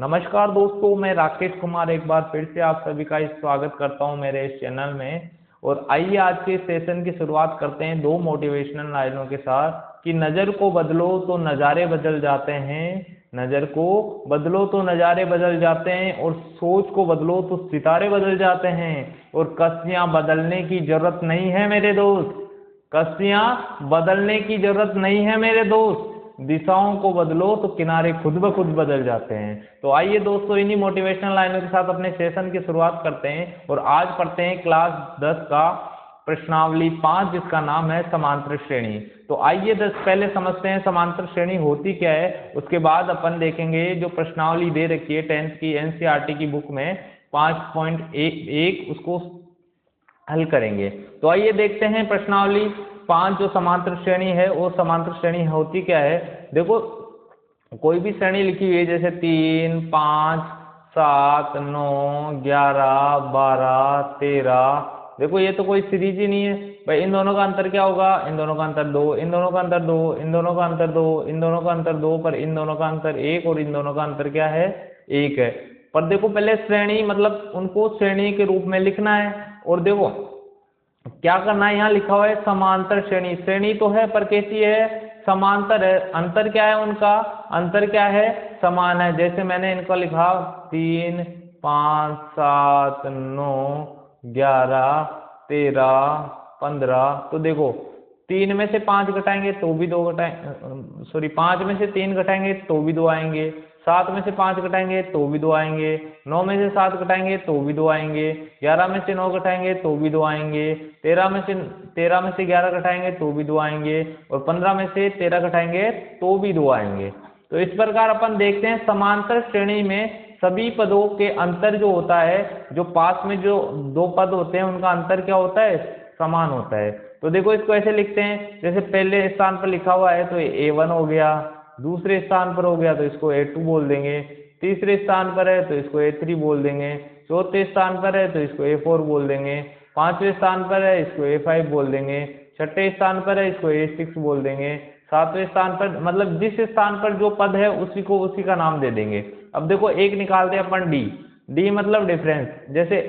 नमस्कार दोस्तों, मैं राकेश कुमार एक बार फिर से आप सभी का स्वागत करता हूं मेरे इस चैनल में। और आइए आज के सेशन की शुरुआत करते हैं दो मोटिवेशनल लाइनों के साथ कि नज़र को बदलो तो नज़ारे बदल जाते हैं। नज़र को बदलो तो नज़ारे बदल जाते हैं और सोच को बदलो तो सितारे बदल जाते हैं। और कस्तियां बदलने की जरूरत नहीं है मेरे दोस्त, कस्तियां बदलने की जरूरत नहीं है मेरे दोस्त, दिशाओं को बदलो तो किनारे खुद ब खुद बदल जाते हैं। तो आइए दोस्तों, इन्हीं मोटिवेशनल लाइनों के साथ अपने सेशन की शुरुआत करते हैं और आज पढ़ते हैं क्लास 10 का प्रश्नावली 5 जिसका नाम है समांतर श्रेणी। तो आइए पहले समझते हैं समांतर श्रेणी होती क्या है, उसके बाद अपन देखेंगे जो प्रश्नावली दे रखी है 10th की एनसीईआरटी की बुक में 5.1 उसको हल करेंगे। तो आइए देखते हैं प्रश्नावली 5 जो समांतर श्रेणी है वो समांतर श्रेणी होती क्या है। देखो, कोई भी श्रेणी लिखी हुई है जैसे 3, 5, 7, 9, 11, 12, 13। देखो ये तो कोई सीरीज ही नहीं है भाई। इन दोनों का अंतर क्या होगा? इन दोनों का अंतर 2, इन दोनों का अंतर 2, इन दोनों का अंतर 2, इन दोनों का अंतर 2, पर इन दोनों का अंतर 1 और इन दोनों का अंतर क्या है? 1 है। पर देखो पहले श्रेणी मतलब उनको श्रेणी के रूप में लिखना है। और देखो क्या करना है, यहाँ लिखा हुआ है समांतर श्रेणी। श्रेणी तो है पर कैसी है? समांतर है। अंतर क्या है उनका? अंतर क्या है? समान है। जैसे मैंने इनका लिखा 3, 5, 7, 9, 11, 13, 15। तो देखो 3 में से 5 घटाएंगे तो भी 2 घटाएंगे, सॉरी 5 में से 3 घटाएंगे तो भी 2 आएंगे, 7 में से 5 घटाएंगे तो भी 2 आएंगे, 9 में से 7 घटाएंगे तो भी 2 आएंगे, 11 में से 9 घटाएंगे तो भी 2 आएंगे, 13 में से 11 घटाएंगे तो भी 2 आएंगे, और 15 में से 13 घटाएंगे तो भी 2 आएंगे। तो इस प्रकार अपन देखते हैं समांतर श्रेणी में सभी पदों के अंतर जो होता है, जो पास में जो दो पद होते हैं उनका अंतर क्या होता है? समान होता है। तो देखो इसको ऐसे लिखते हैं, जैसे पहले स्थान पर लिखा हुआ है तो A1 हो गया, दूसरे स्थान पर हो गया तो इसको A2 बोल देंगे, तीसरे स्थान पर है तो इसको A3 बोल देंगे, चौथे स्थान पर है तो इसको A4 बोल देंगे, पांचवें स्थान पर है इसको A5 बोल देंगे, छठे स्थान पर है इसको A6 बोल देंगे, सातवें स्थान पर मतलब जिस स्थान पर जो पद है उसी का नाम दे देंगे। अब देखो एक निकालते हैं अपन डी मतलब डिफरेंस। जैसे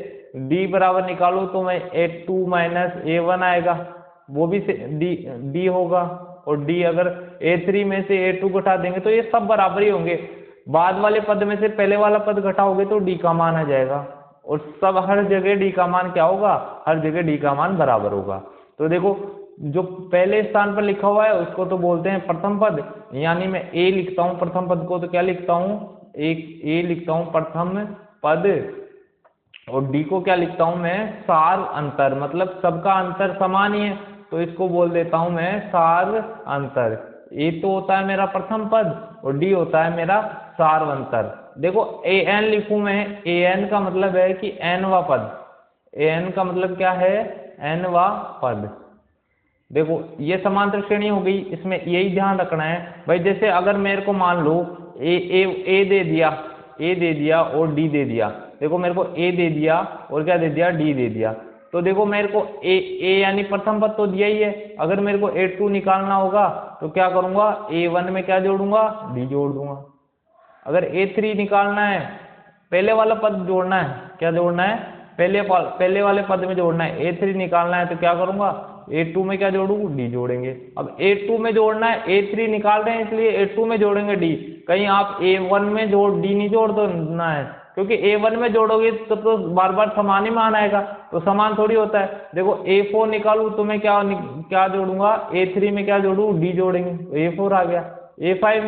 डी बराबर निकालो तो मैं A2 माइनस A1 आएगा, वो भी डी होगा। और डी अगर A3 में से A2 घटा देंगे तो ये सब बराबर ही होंगे। बाद वाले पद में से पहले वाला पद घटाओगे तो डी का मान आ जाएगा। और सब हर जगह डी का मान क्या होगा? हर जगह डी का मान बराबर होगा। तो देखो जो पहले स्थान पर लिखा हुआ है उसको तो बोलते हैं प्रथम पद, यानी मैं ए लिखता हूँ प्रथम पद को, तो क्या लिखता हूँ? एक ए लिखता हूँ प्रथम पद, और डी को क्या लिखता हूँ मैं? सार अंतर, मतलब सबका अंतर समान ही है तो इसको बोल देता हूँ मैं सार अंतर। ए तो होता है मेरा प्रथम पद और डी होता है मेरा सार अंतर। देखो ए एन लिखूं मैं, ए एन का मतलब है कि एनवा पद, ए एन का मतलब क्या है? एनवा पद। देखो ये समांतर श्रेणी हो गई, इसमें यही ध्यान रखना है भाई। जैसे अगर मेरे को मान लो ए दे दिया और डी दे दिया। देखो मेरे को ए दे दिया और क्या दे दिया? डी दे दिया। तो देखो मेरे को ए यानी प्रथम पद तो दिया ही है। अगर मेरे को A2 निकालना होगा तो क्या करूंगा? A1 में क्या जोड़ूंगा? डी जोड़ दूंगा। अगर A3 निकालना है, पहले वाला पद जोड़ना है, क्या जोड़ना है? पहले वाले पद में जोड़ना है। A3 निकालना है तो क्या करूंगा? A2 में क्या जोड़ू? डी जोड़ेंगे। अब A2 में जोड़ना है, A3 निकाल रहे हैं इसलिए A2 में जोड़ेंगे डी। कहीं आप A1 में डी नहीं जोड़ देना है, क्योंकि A1 में जोड़ोगे तो बार बार समान ही मान आएगा, तो समान थोड़ी होता है। देखो A4 निकालू तो मैं क्या जोड़ूंगा? A3 में क्या जोड़ू? डी जोड़ेंगे तो A4 आ गया। A5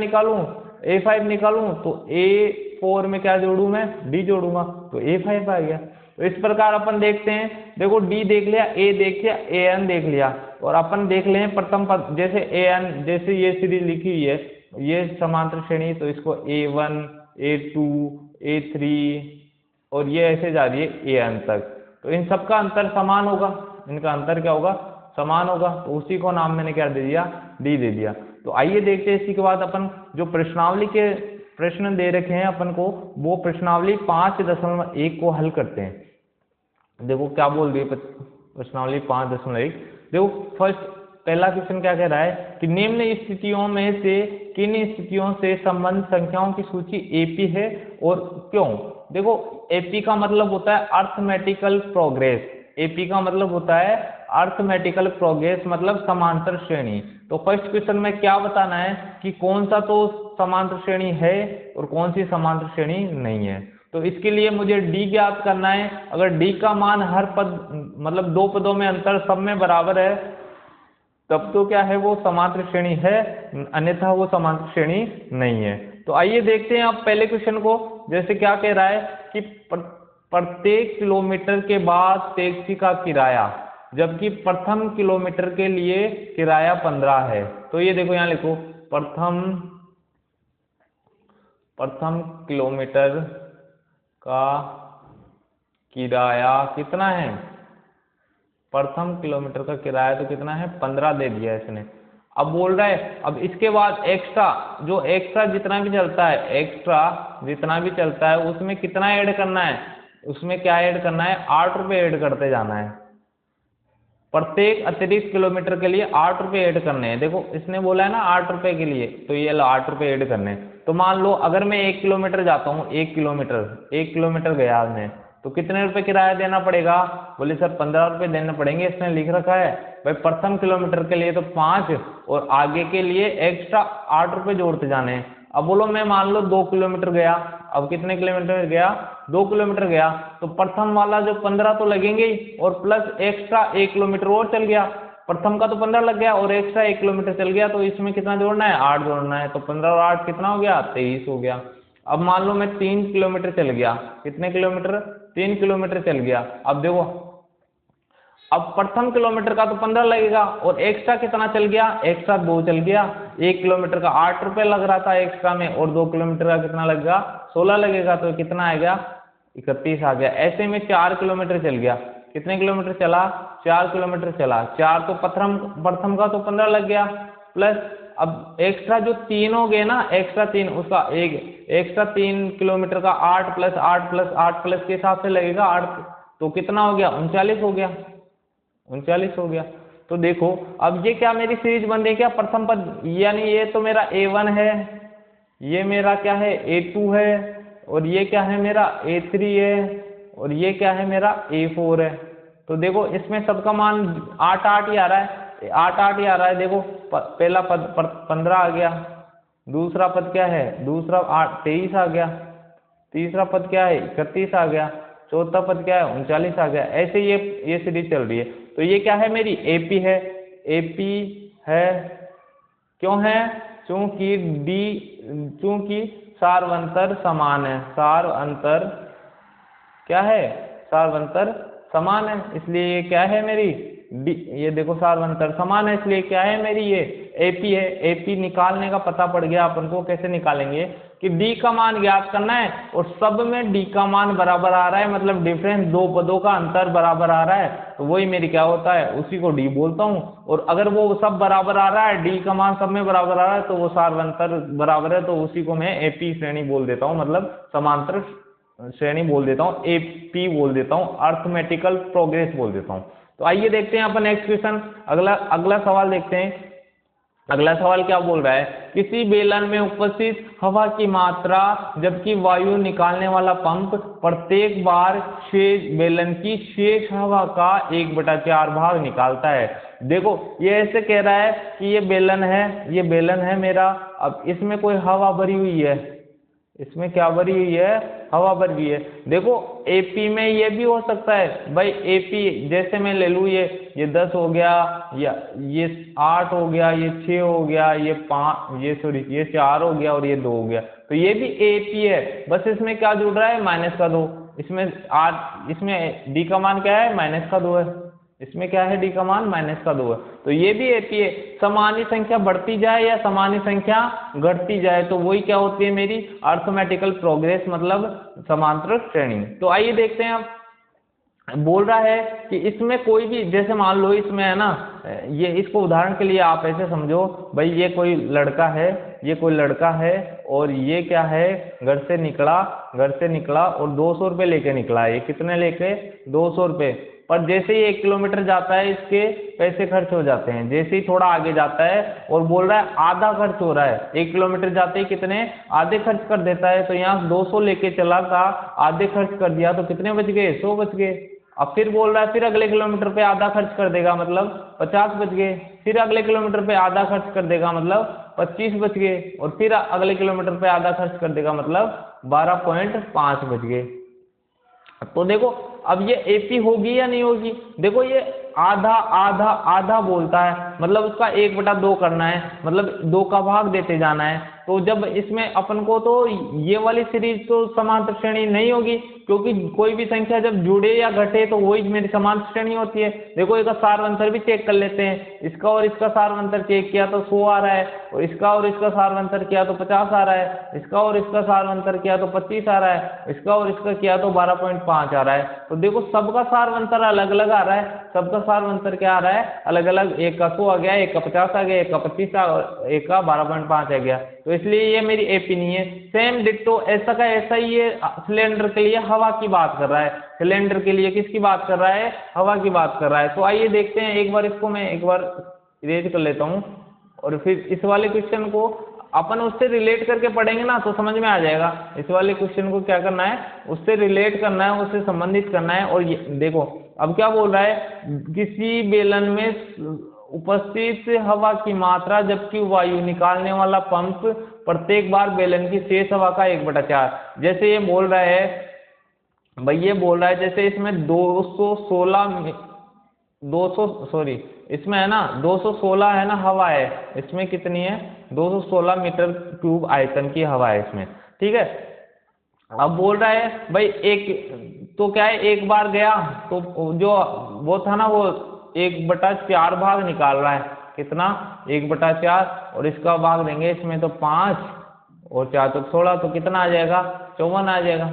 निकालूं तो A4 में क्या जोड़ू मैं? डी जोड़ूंगा तो A5 आ गया। तो इस प्रकार अपन देखते हैं, देखो डी देख लिया, ए देख लिया, एन देख लिया, और अपन देख ले प्रथम पद। जैसे एन, जैसे ये सीरीज लिखी हुई है ये समांतर श्रेणी, तो इसको A1, A2, A3 और ये ऐसे जा रही है एन तक, तो इन सबका अंतर समान होगा। इनका अंतर क्या होगा? समान होगा। तो उसी को नाम मैंने क्या दे दिया? डी दे दिया। तो आइए देखते हैं इसी के बाद अपन जो प्रश्नावली के प्रश्न दे रखे हैं अपन को, वो प्रश्नावली 5.1 को हल करते हैं। देखो क्या बोल दिए प्रश्नावली 5.1। देखो फर्स्ट पहला क्वेश्चन क्या कह रहा है कि निम्न स्थितियों में से किन स्थितियों से संबंध संख्याओं की सूची एपी है और क्यों। देखो एपी का मतलब होता है अर्थमेटिकल प्रोग्रेस, एपी का मतलब होता है अर्थमेटिकल प्रोग्रेस मतलब समांतर श्रेणी। तो फर्स्ट क्वेश्चन में क्या बताना है कि कौन सा तो समांतर श्रेणी है और कौन सी समांतर श्रेणी नहीं है। तो इसके लिए मुझे डी ज्ञात करना है। अगर डी का मान हर पद मतलब दो पदों में अंतर सब में बराबर है तब तो क्या है वो समांतर श्रेणी है, अन्यथा वो समांतर श्रेणी नहीं है। तो आइए देखते हैं आप पहले क्वेश्चन को। जैसे क्या कह रहा है कि प्रत्येक किलोमीटर के बाद टैक्सी का किराया, जबकि प्रथम किलोमीटर के लिए किराया 15 है। तो ये देखो यहाँ लिखो प्रथम किलोमीटर का किराया कितना है, प्रथम किलोमीटर का किराया तो कितना है 15 दे दिया इसने। अब बोल रहा है अब इसके बाद एक्स्ट्रा, जो एक्स्ट्रा जितना भी चलता है, एक्स्ट्रा जितना भी चलता है उसमें कितना ऐड करना है, उसमें क्या ऐड करना है 8 रुपये ऐड करते जाना है। प्रत्येक अतिरिक्त किलोमीटर के लिए 8 रुपये ऐड करने हैं। देखो इसने बोला है ना 8 रुपये के लिए, तो ये 8 रुपये ऐड करने हैं। तो मान लो अगर मैं 1 किलोमीटर जाता हूँ, 1 किलोमीटर गया मैं, तो कितने रुपए किराया देना पड़ेगा, बोले सर 15 रुपये देने पड़ेंगे। इसने लिख रखा है भाई प्रथम किलोमीटर के लिए तो 5 और आगे के लिए एक्स्ट्रा 8 रुपये जोड़ते जाने हैं। अब बोलो मैं मान लो 2 किलोमीटर गया, अब कितने किलोमीटर गया 2 किलोमीटर गया, तो प्रथम वाला जो 15 तो लगेंगे ही और प्लस एक्स्ट्रा 1 किलोमीटर और चल गया। प्रथम का तो 15 लग गया और एक्स्ट्रा 1 किलोमीटर चल गया, तो इसमें कितना जोड़ना है 8 जोड़ना है। तो 15 और 8 कितना हो गया 23 हो गया। अब मान लो मैं 3 किलोमीटर चल गया, कितने किलोमीटर 3 किलोमीटर चल गया। अब देखो अब प्रथम किलोमीटर का तो 15 लगेगा और एक्स्ट्रा कितना चल गया, एक्स्ट्रा 2 चल गया। 1 किलोमीटर का 8 रुपये लग रहा था एक्स्ट्रा में और 2 किलोमीटर का कितना लगेगा 16 लगेगा, तो कितना आएगा 31 आ गया। ऐसे में 4 किलोमीटर चल गया, कितने किलोमीटर चला 4 किलोमीटर चला। 4 तो प्रथम का तो 15 लग गया, प्लस अब एक्स्ट्रा जो 3 हो गए ना, एक्स्ट्रा 3 उसका एक एक्स्ट्रा 3 किलोमीटर का 8 प्लस 8 प्लस 8 प्लस के हिसाब से लगेगा 8, तो कितना हो गया 39 हो गया, 39 हो गया। तो देखो अब ये क्या मेरी सीरीज बन रही है क्या, प्रथम पद यानी ये तो मेरा A1 है, ये मेरा क्या है A2 है और ये क्या है मेरा A3 है और ये क्या है मेरा A4 है। तो देखो इसमें सबका मान 8 8 ही आ रहा है, 8 8 ही आ रहा है। देखो पहला पद 15 आ गया, दूसरा पद क्या है दूसरा 23 आ गया, तीसरा पद क्या है 31 आ गया, चौथा पद क्या है 39 आ गया। ऐसे ये सीरीज चल रही है। तो ये क्या है मेरी एपी है, एपी है क्यों है, चूंकि सार्वंतर समान है, सार्वंतर क्या है सार्वंतर समान है, इसलिए ये क्या है मेरी डी। ये देखो सार्वंतर समान है इसलिए क्या है मेरी ये एपी है। एपी निकालने का पता पड़ गया अपन को, कैसे निकालेंगे कि डी का मान ज्ञात करना है और सब में डी का मान बराबर आ रहा है, मतलब डिफरेंस दो पदों का अंतर बराबर आ रहा है, तो वही मेरी क्या होता है उसी को डी बोलता हूँ। और अगर वो सब बराबर आ रहा है, डी का मान सब में बराबर आ रहा है, तो वो सार्वंतर बराबर है, तो उसी को मैं एपी श्रेणी बोल देता हूँ, मतलब समांतर श्रेणी बोल देता हूँ, एपी बोल देता हूँ, अर्थमेटिकल प्रोग्रेस बोल देता हूँ। तो आइए देखते हैं अपन नेक्स्ट क्वेश्चन, अगला सवाल देखते हैं। अगला सवाल क्या बोल रहा है, किसी बेलन में उपस्थित हवा की मात्रा जबकि वायु निकालने वाला पंप प्रत्येक बार बेलन की शेष हवा का 1/4 भाग निकालता है। देखो ये ऐसे कह रहा है कि ये बेलन है मेरा, अब इसमें कोई हवा भरी हुई है, इसमें क्या भरी हुई है हवा भरी हुई है। देखो एपी में ये भी हो सकता है भाई, एपी जैसे मैं ले लूँ ये 10 हो गया, या ये 8 हो गया, ये 6 हो गया, ये 4 हो गया और ये 2 हो गया, तो ये भी एपी है। बस इसमें क्या जुड़ रहा है -2, इसमें डी का मान क्या है -2 है, इसमें क्या है डी का मान -2 है, तो ये भी एपी है। सामान्य संख्या बढ़ती जाए या सामान्य संख्या घटती जाए तो वही क्या होती है मेरी अर्थमेटिकल प्रोग्रेस, मतलब समांतर श्रेणी। तो आइए देखते हैं अब बोल रहा है कि इसमें कोई भी, जैसे मान लो इसमें है ना ये इसको उदाहरण के लिए आप ऐसे समझो भाई, ये कोई लड़का है, ये कोई लड़का है और ये क्या है, घर से निकला और 200 रुपये लेके निकला है। ये कितने लेके? 200 रुपये। पर जैसे ही 1 किलोमीटर जाता है इसके पैसे खर्च हो जाते हैं। जैसे ही थोड़ा आगे जाता है और बोल रहा है आधा खर्च हो रहा है, 1 किलोमीटर जाते ही कितने आधे खर्च कर देता है। तो यहाँ 200 लेके चला था, आधे खर्च कर दिया, तो कितने बच गए? 100 बच गए। अब फिर बोल रहा है फिर अगले किलोमीटर पे आधा खर्च कर देगा, मतलब 50 बच गए। फिर अगले किलोमीटर पे आधा खर्च कर देगा, मतलब 25 बच गए। और फिर अगले किलोमीटर पे आधा खर्च कर देगा, मतलब 12.5 बच गए। तो देखो अब ये एपी होगी या नहीं होगी? देखो ये आधा आधा आधा बोलता है, मतलब उसका 1/2 करना है, मतलब 2 का भाग देते जाना है। तो जब इसमें अपन को, तो ये वाली सीरीज तो समांतर श्रेणी नहीं होगी, क्योंकि कोई भी संख्या जब जुड़े या घटे तो वही मेरी समांतर श्रेणी होती है। देखो इसका सारवंतर भी चेक कर लेते हैं, इसका और इसका सारवंतर चेक किया तो 100 आ रहा है, और इसका और इसका सारवंतर किया तो 50 आ रहा है, इसका और इसका सारवंतर किया तो 25 आ रहा है, इसका और इसका किया तो 12.5 आ रहा है। तो देखो सबका सारवंतर अलग अलग आ रहा है, सबका सारवंतर क्या आ रहा है? अलग अलग। एक का 100 आ गया, एक का 50 आ गया, एक का 25 एक का 12.5 आ गया। तो इसलिए ये मेरी एपी नहीं है। सेम डिट्टो ऐसा का ऐसा ही ये सिलेंडर के लिए हवा की बात कर रहा है। सिलेंडर के लिए किसकी बात कर रहा है? हवा की बात कर रहा है। तो आइए देखते हैं, एक बार इसको मैं एक बार इरेज कर लेता हूँ, और फिर इस वाले क्वेश्चन को अपन उससे रिलेट करके पढ़ेंगे ना, तो समझ में आ जाएगा। इस वाले क्वेश्चन को क्या करना है? उससे रिलेट करना है, उससे संबंधित करना है। और ये देखो अब क्या बोल रहा है, किसी बेलन में उपस्थित हवा की मात्रा जबकि वायु निकालने वाला पंप प्रत्येक बार बेलन की शेष हवा का 1/4। जैसे ये बोल रहा है भाई, ये बोल रहा है जैसे इसमें 216 इसमें है ना 216 है ना हवा है, इसमें कितनी है? 216 मीटर क्यूब आयतन की हवा है इसमें, ठीक है। अब बोल रहा है भाई एक, तो क्या है, एक बार गया तो जो वो था ना, वो 1/4 भाग निकाल रहा है। कितना? 1/4, और इसका भाग देंगे इसमें तो 5 और 4 तो 16, तो कितना आ जाएगा? 54 आ जाएगा।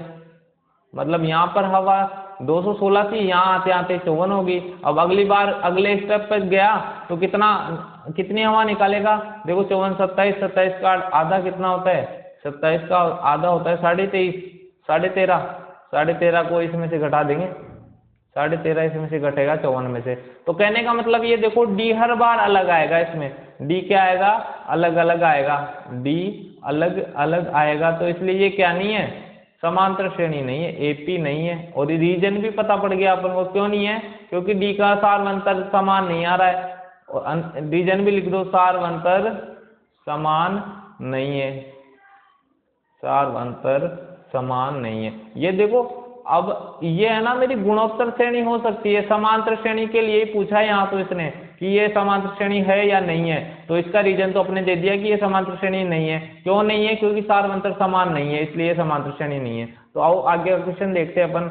मतलब यहाँ पर हवा 216 थी, यहाँ आते आते 54 होगी। अब अगली बार अगले स्टेप पर गया तो कितनी हवा निकालेगा? देखो 54 27 27 का आधा कितना होता है? 27 का आधा होता है 23.5, 13.5 को इसमें से घटा देंगे, 13.5 इसमें से घटेगा 54 में से। तो कहने का मतलब ये देखो डी हर बार अलग आएगा, इसमें डी क्या आएगा? अलग अलग आएगा, डी अलग अलग आएगा। तो इसलिए ये क्या नहीं है? समांतर श्रेणी नहीं है, एपी नहीं है। और रीजन भी पता पड़ गया अपन को, क्यों नहीं है? क्योंकि डी का सारवंतर समान नहीं आ रहा है। और रीजन भी लिख दो, सारवंतर समान नहीं है, सारवंतर समान नहीं है। ये देखो अब ये है ना मेरी गुणोत्तर श्रेणी हो सकती है, समांतर श्रेणी के लिए ही पूछा है यहाँ तो इसने कि ये समांतर श्रेणी है या नहीं है। तो इसका रीजन तो अपने दे दिया कि ये समांतर श्रेणी नहीं है। क्यों नहीं है? क्योंकि सारवंतर समान नहीं है, इसलिए समांतर श्रेणी नहीं है। तो आओ आगे का क्वेश्चन देखते हैं अपन।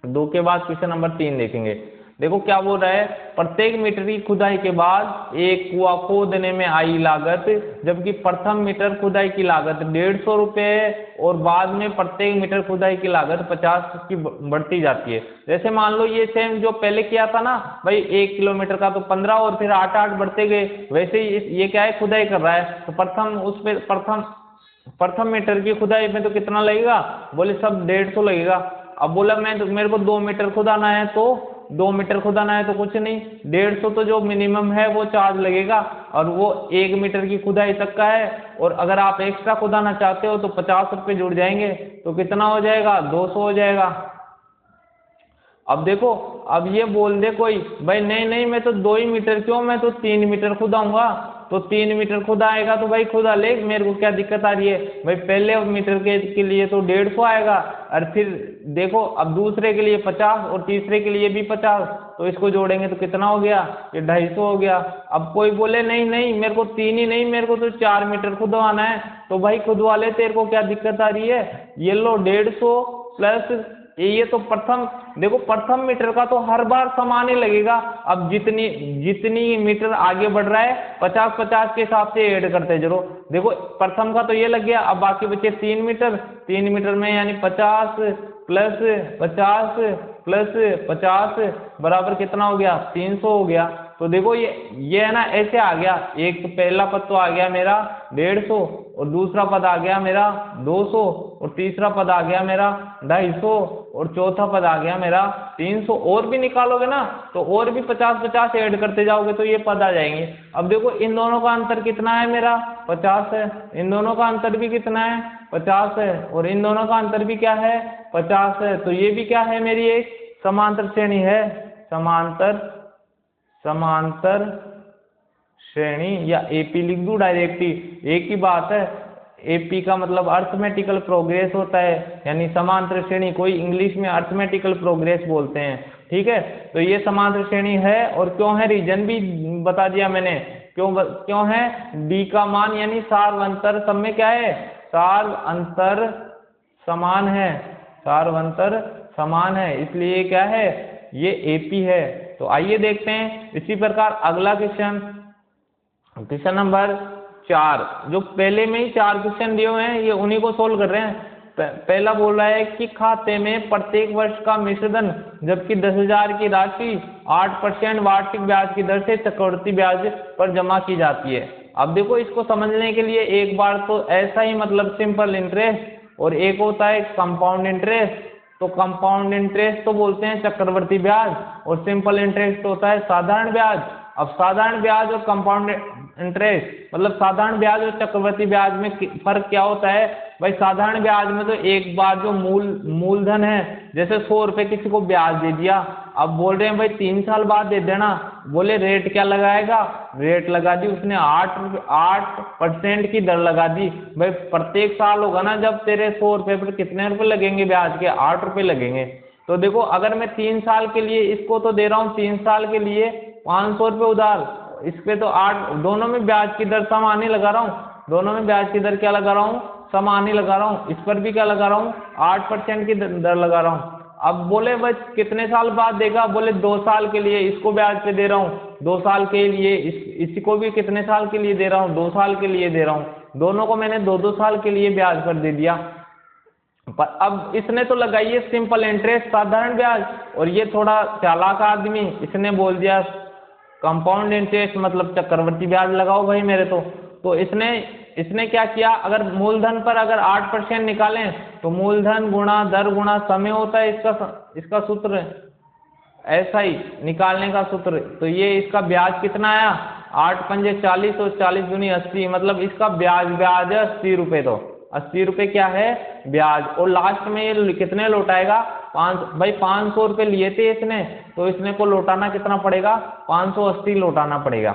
2 के बाद क्वेश्चन नंबर 3 देखेंगे। देखो क्या बोल रहा है, प्रत्येक मीटर की खुदाई के बाद एक कुआं खोदने में आई लागत, जबकि प्रथम मीटर खुदाई की लागत 150 रुपये और बाद में प्रत्येक मीटर खुदाई की लागत 50 की बढ़ती जाती है। जैसे मान लो ये सेम जो पहले किया था ना भाई, 1 किलोमीटर का तो 15 और फिर 8 बढ़ते गए, वैसे ही ये क्या है? खुदाई कर रहा है। तो प्रथम मीटर की खुदाई में तो कितना लगेगा? बोले सब 150 लगेगा। अब बोला मेरे को 2 मीटर खुदाना है, तो 2 मीटर खुदाना है तो कुछ नहीं, 150 तो जो मिनिमम है वो चार्ज लगेगा, और वो 1 मीटर की खुदाई तक का है। और अगर आप एक्स्ट्रा खुदाना चाहते हो तो 50 रुपये जुड़ जाएंगे, तो कितना हो जाएगा? 200 हो जाएगा। अब देखो अब ये बोल दे कोई भाई नहीं नहीं मैं तो 2 ही मीटर, क्यों, मैं तो 3 मीटर खुदाऊंगा। तो 3 मीटर खुदा आएगा तो भाई खुदा ले, मेरे को क्या दिक्कत आ रही है भाई? पहले मीटर के लिए तो 150 आएगा, और फिर देखो अब दूसरे के लिए 50 और तीसरे के लिए भी 50, तो इसको जोड़ेंगे तो कितना हो गया? ये 250 हो गया। अब कोई बोले नहीं नहीं मेरे को 3 ही नहीं, मेरे को तो 4 मीटर खुदवाना है, तो भाई खुदवा ले, तेरे को क्या दिक्कत आ रही है? ये लो 150 प्लस ये तो प्रथम, देखो प्रथम मीटर का तो हर बार समान ही लगेगा। अब जितनी मीटर आगे बढ़ रहा है 50-50 के हिसाब से ऐड करते जरो। देखो प्रथम का तो ये लग गया, अब बाकी बचे 3 मीटर, 3 मीटर में यानी 50 प्लस 50 प्लस 50 बराबर कितना हो गया? 300 हो गया। तो देखो ये है ना, ऐसे आ गया, एक तो पहला पद तो आ गया मेरा 150, और दूसरा पद आ गया मेरा 200, और तीसरा पद आ गया मेरा 250, और चौथा पद आ गया मेरा 300। और भी निकालोगे ना तो और भी 50-50 ऐड करते जाओगे तो ये पद आ जाएंगे। अब देखो इन दोनों का अंतर कितना है मेरा 50 है, इन दोनों का अंतर भी कितना है 50 है, और इन दोनों का अंतर भी क्या है 50 है। तो ये भी क्या है, मेरी एक समांतर श्रेणी है, समांतर श्रेणी, या एपी लिख दूं डायरेक्टली, एक ही बात है। एपी का मतलब अर्थमेटिकल प्रोग्रेस होता है, यानी समांतर श्रेणी, कोई इंग्लिश में अर्थमेटिकल प्रोग्रेस बोलते हैं, ठीक है। तो ये समांतर श्रेणी है, और क्यों है रीजन भी बता दिया मैंने, क्यों है, डी का मान यानी सार अंतर सब में क्या है, सार अंतर समान है, सार अंतर समान है, इसलिए क्या है, ये एपी है। तो आइए देखते हैं इसी प्रकार अगला क्वेश्चन नंबर 4, जो पहले में ही 4 क्वेश्चन दिए हुए हैं, ये उन्हीं को सोल्व कर रहे हैं। पहला बोल रहा है कि खाते में प्रत्येक वर्ष का मिश्रधन जबकि 10,000 की राशि 8% वार्षिक ब्याज की दर से चक्रवृद्धि ब्याज पर जमा की जाती है। अब देखो इसको समझने के लिए एक बार तो ऐसा ही मतलब सिंपल इंटरेस्ट, और एक होता है कंपाउंड इंटरेस्ट। तो कंपाउंड इंटरेस्ट तो बोलते हैं चक्रवृद्धि ब्याज, और सिंपल इंटरेस्ट होता है साधारण ब्याज। अब साधारण ब्याज और कंपाउंड इंटरेस्ट मतलब साधारण ब्याज और चक्रवृद्धि ब्याज में फर्क क्या होता है भाई, साधारण ब्याज में तो एक बार जो मूलधन है, जैसे 100 रुपए किसी को ब्याज दे दिया, अब बोल रहे हैं भाई 3 साल बाद दे देना, बोले रेट क्या लगाएगा, रेट लगा दी उसने 8% की दर लगा दी। भाई प्रत्येक साल होगा ना जब तेरे 100 रुपए पर कितने रुपए लगेंगे ब्याज के, 8 रुपए लगेंगे। तो देखो अगर मैं 3 साल के लिए इसको तो दे रहा हूँ, 3 साल के लिए 500 रुपये उधार, इस पे तो 8, दोनों में ब्याज की दर समान ही लगा रहा हूँ, दोनों में ब्याज की दर क्या लगा रहा हूँ, समान ही लगा रहा हूँ। इस पर भी क्या लगा रहा हूँ, 8% की दर लगा रहा हूँ। अब बोले भाई कितने साल बाद देगा, बोले 2 साल के लिए इसको ब्याज पे दे रहा हूँ, 2 साल के लिए इसी को भी कितने साल के लिए दे रहा हूँ, 2 साल के लिए दे रहा हूँ। दोनों को मैंने 2-2 साल के लिए ब्याज पर दे दिया। पर अब इसने तो लगाई है सिंपल इंटरेस्ट साधारण ब्याज, और ये थोड़ा चालाक आदमी, इसने बोल दिया कंपाउंड इंटरेस्ट मतलब चक्रवृद्धि ब्याज लगाओ भाई मेरे। तो इसने क्या किया, अगर मूलधन पर अगर 8% निकालें तो मूलधन गुणा दर गुणा समय होता है इसका सूत्र, ऐसा ही निकालने का सूत्र। तो ये इसका ब्याज कितना आया, 8 पंजे 40 और 40 दूनी 80, मतलब इसका ब्याज है 80 रुपये। तो 80 रुपये क्या है ब्याज, और लास्ट में ये कितने लौटाएगा, भाई 500 रुपये लिए थे इसने, तो इसने को लौटाना कितना पड़ेगा, 580 लौटाना पड़ेगा।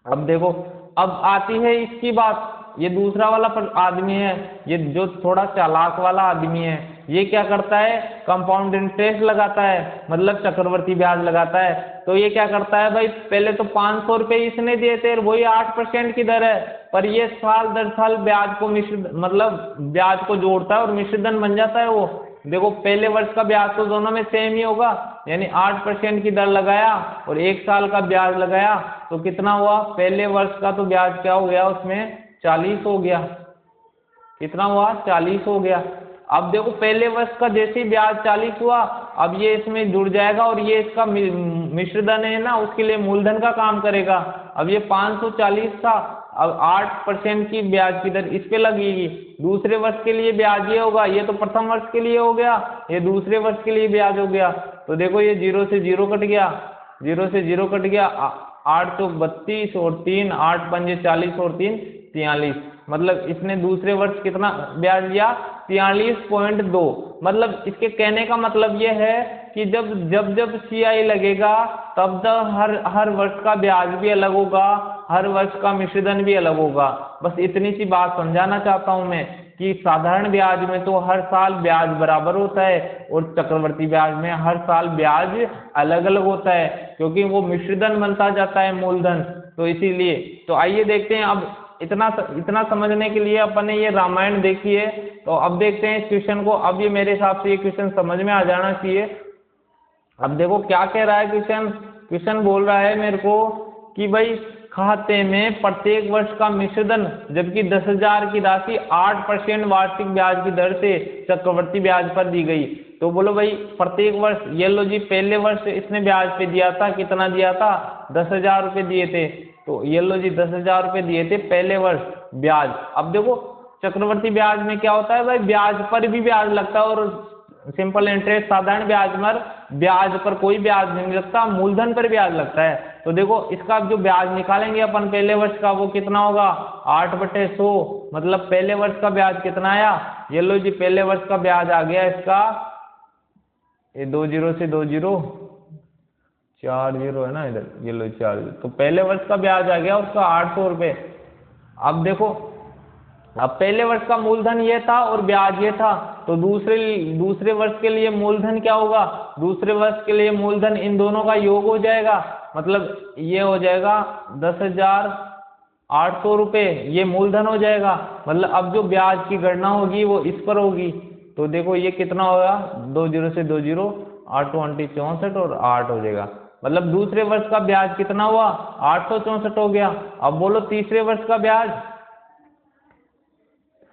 अब देखो अब आती है इसकी बात, ये दूसरा वाला आदमी है, ये जो थोड़ा चालाक वाला आदमी है, ये क्या करता है, कंपाउंड इंटरेस्ट लगाता है, मतलब चक्रवृद्धि ब्याज लगाता है। तो ये क्या करता है भाई, पहले तो 500 रुपये इसने दिए थे, वही 8% की दर है, पर ये साल दर साल ब्याज को मतलब ब्याज को जोड़ता है और मिश्रधन बन जाता है वो। देखो पहले वर्ष का ब्याज तो दोनों में सेम ही होगा, यानी 8% की दर लगाया और 1 साल का ब्याज लगाया, तो कितना हुआ, पहले वर्ष का तो ब्याज क्या हो गया उसमें 40 हो गया, कितना हुआ 40 हो गया। अब देखो पहले वर्ष का जैसे ही ब्याज 40 हुआ, अब ये इसमें जुड़ जाएगा और ये इसका मिश्रधन है ना, उसके लिए मूलधन का काम करेगा। अब ये 540 था, अब 8% की ब्याज की दर इस पे लगेगी। दूसरे वर्ष के लिए ब्याज ये होगा, ये तो प्रथम वर्ष के लिए हो गया, ये दूसरे वर्ष के लिए ब्याज हो गया। तो देखो ये 0 से 0 कट गया, 0 से 0 कट गया, 8 तो 32 और 3, 8 पंजे 40 और 3 43, मतलब इसने दूसरे वर्ष कितना ब्याज लिया 43.2। मतलब इसके कहने का मतलब ये है कि जब CI लगेगा तब हर वर्ष का ब्याज भी अलग होगा, हर वर्ष का मिश्रधन भी अलग होगा। बस इतनी सी बात समझाना चाहता हूं मैं कि साधारण ब्याज में तो हर साल ब्याज बराबर होता है और चक्रवर्ती ब्याज में हर साल ब्याज अलग अलग होता है, क्योंकि वो मिश्रधन बनता जाता है मूलधन, तो इसीलिए। तो आइए देखते हैं, अब इतना समझने के लिए अपन ने ये रामायण देखी है, तो अब देखते हैं इस क्वेश्चन को। अब ये मेरे हिसाब से ये क्वेश्चन समझ में आ जाना चाहिए। अब देखो क्या कह रहा है क्वेश्चन बोल रहा है मेरे को कि भाई खाते में प्रत्येक वर्ष का मिश्रधन जबकि 10,000 की राशि 8% वार्षिक ब्याज की दर से चक्रवर्ती ब्याज पर दी गई। तो बोलो भाई प्रत्येक वर्ष, ये लो जी, पहले वर्ष इसने ब्याज पे दिया था, कितना दिया था 10,000 रुपये दिए थे, तो ये लो जी 10,000 रुपये दिए थे पहले वर्ष ब्याज। अब देखो चक्रवर्ती ब्याज में क्या होता है भाई, ब्याज पर भी ब्याज लगता है, और सिंपल इंटरेस्ट साधारण ब्याज पर कोई ब्याज नहीं लगता, मूलधन पर ब्याज लगता है। तो देखो इसका जो ब्याज निकालेंगे अपन पहले वर्ष का, वो कितना होगा 8/100, मतलब पहले वर्ष का ब्याज कितना आया, ये लो जी पहले वर्ष का ब्याज आ गया इसका, ये 2 0 से 2 0 4 0 है ना इधर, ये लो 4 0, तो पहले वर्ष का ब्याज आ गया उसका 800 रुपये। अब देखो अब पहले वर्ष का मूलधन ये था और ब्याज ये था, तो दूसरे वर्ष के लिए मूलधन क्या होगा, दूसरे वर्ष के लिए मूलधन इन दोनों का योग हो जाएगा, मतलब ये हो जाएगा 10,800 रुपये, ये मूलधन हो जाएगा। मतलब अब जो ब्याज की गणना होगी वो इस पर होगी। तो देखो ये कितना होगा, 2 0 से 2 0, 8 20 64 और 8 हो जाएगा। मतलब दूसरे वर्ष का ब्याज कितना हुआ, 864 हो गया। अब बोलो तीसरे वर्ष का ब्याज।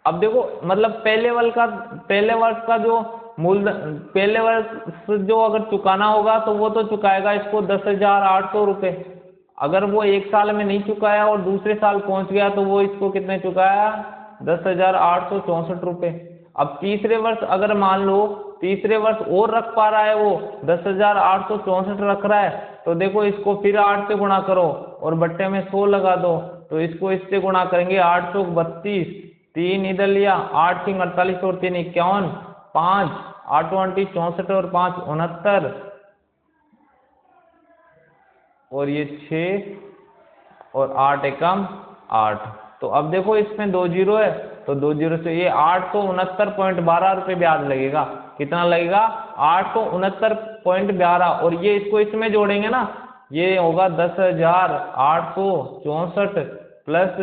अब देखो मतलब पहले वर्ष का जो मूलधन, पहले वर्ष जो अगर चुकाना होगा तो वो तो चुकाएगा इसको 10,800 रुपये। अगर वो एक साल में नहीं चुकाया और दूसरे साल पहुंच गया तो वो इसको कितने चुकाया, 10,864 रुपये। अब तीसरे वर्ष अगर मान लो तीसरे वर्ष और रख पा रहा है, वो 10,864 रख रहा है, तो देखो इसको फिर 8 से गुणा करो और बट्टे में 100 लगा दो, तो इसको इससे गुणा करेंगे, 8 चौक 32, 3 इधर लिया, 8 3 48 और 3 51, 5 8 20 64 और 5 69 और ये 6 और 8 एकम 8। तो अब देखो इसमें 2 0 है, तो 2 0 से ये 869.12 रुपये ब्याज लगेगा। कितना लगेगा, 869.12, और ये इसको इसमें जोड़ेंगे ना, ये होगा 10,864 प्लस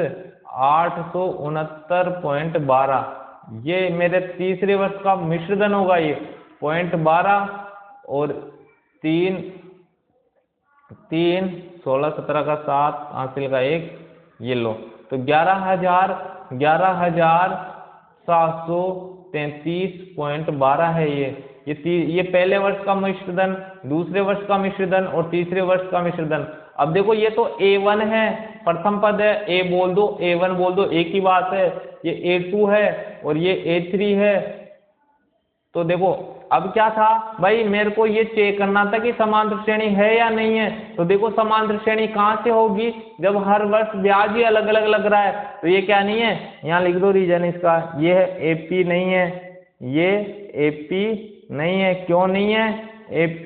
869.12, ये मेरे तीसरे वर्ष का मिश्रधन होगा, ये 0.12 और 3 3 16 17 का 7 हासिल का 1, ये लो, तो 11,733.12 है ये पहले वर्ष का मिश्रधन, दूसरे वर्ष का मिश्रधन और तीसरे वर्ष का मिश्रधन। अब देखो ये तो A1 है, प्रथम पद है, A बोल दो, A1 बोल दो, एक ही बात है। ये A2 है और ये A3 है। तो देखो अब क्या था भाई, मेरे को ये चेक करना था कि समांतर श्रेणी है या नहीं है। तो देखो समांतर श्रेणी कहाँ से होगी, जब हर वर्ष ब्याज ही अलग अलग लग रहा है। तो ये क्या नहीं है, यहाँ लिख दो रीजन इसका, ये है AP नहीं है, ये AP नहीं है। क्यों नहीं है, AP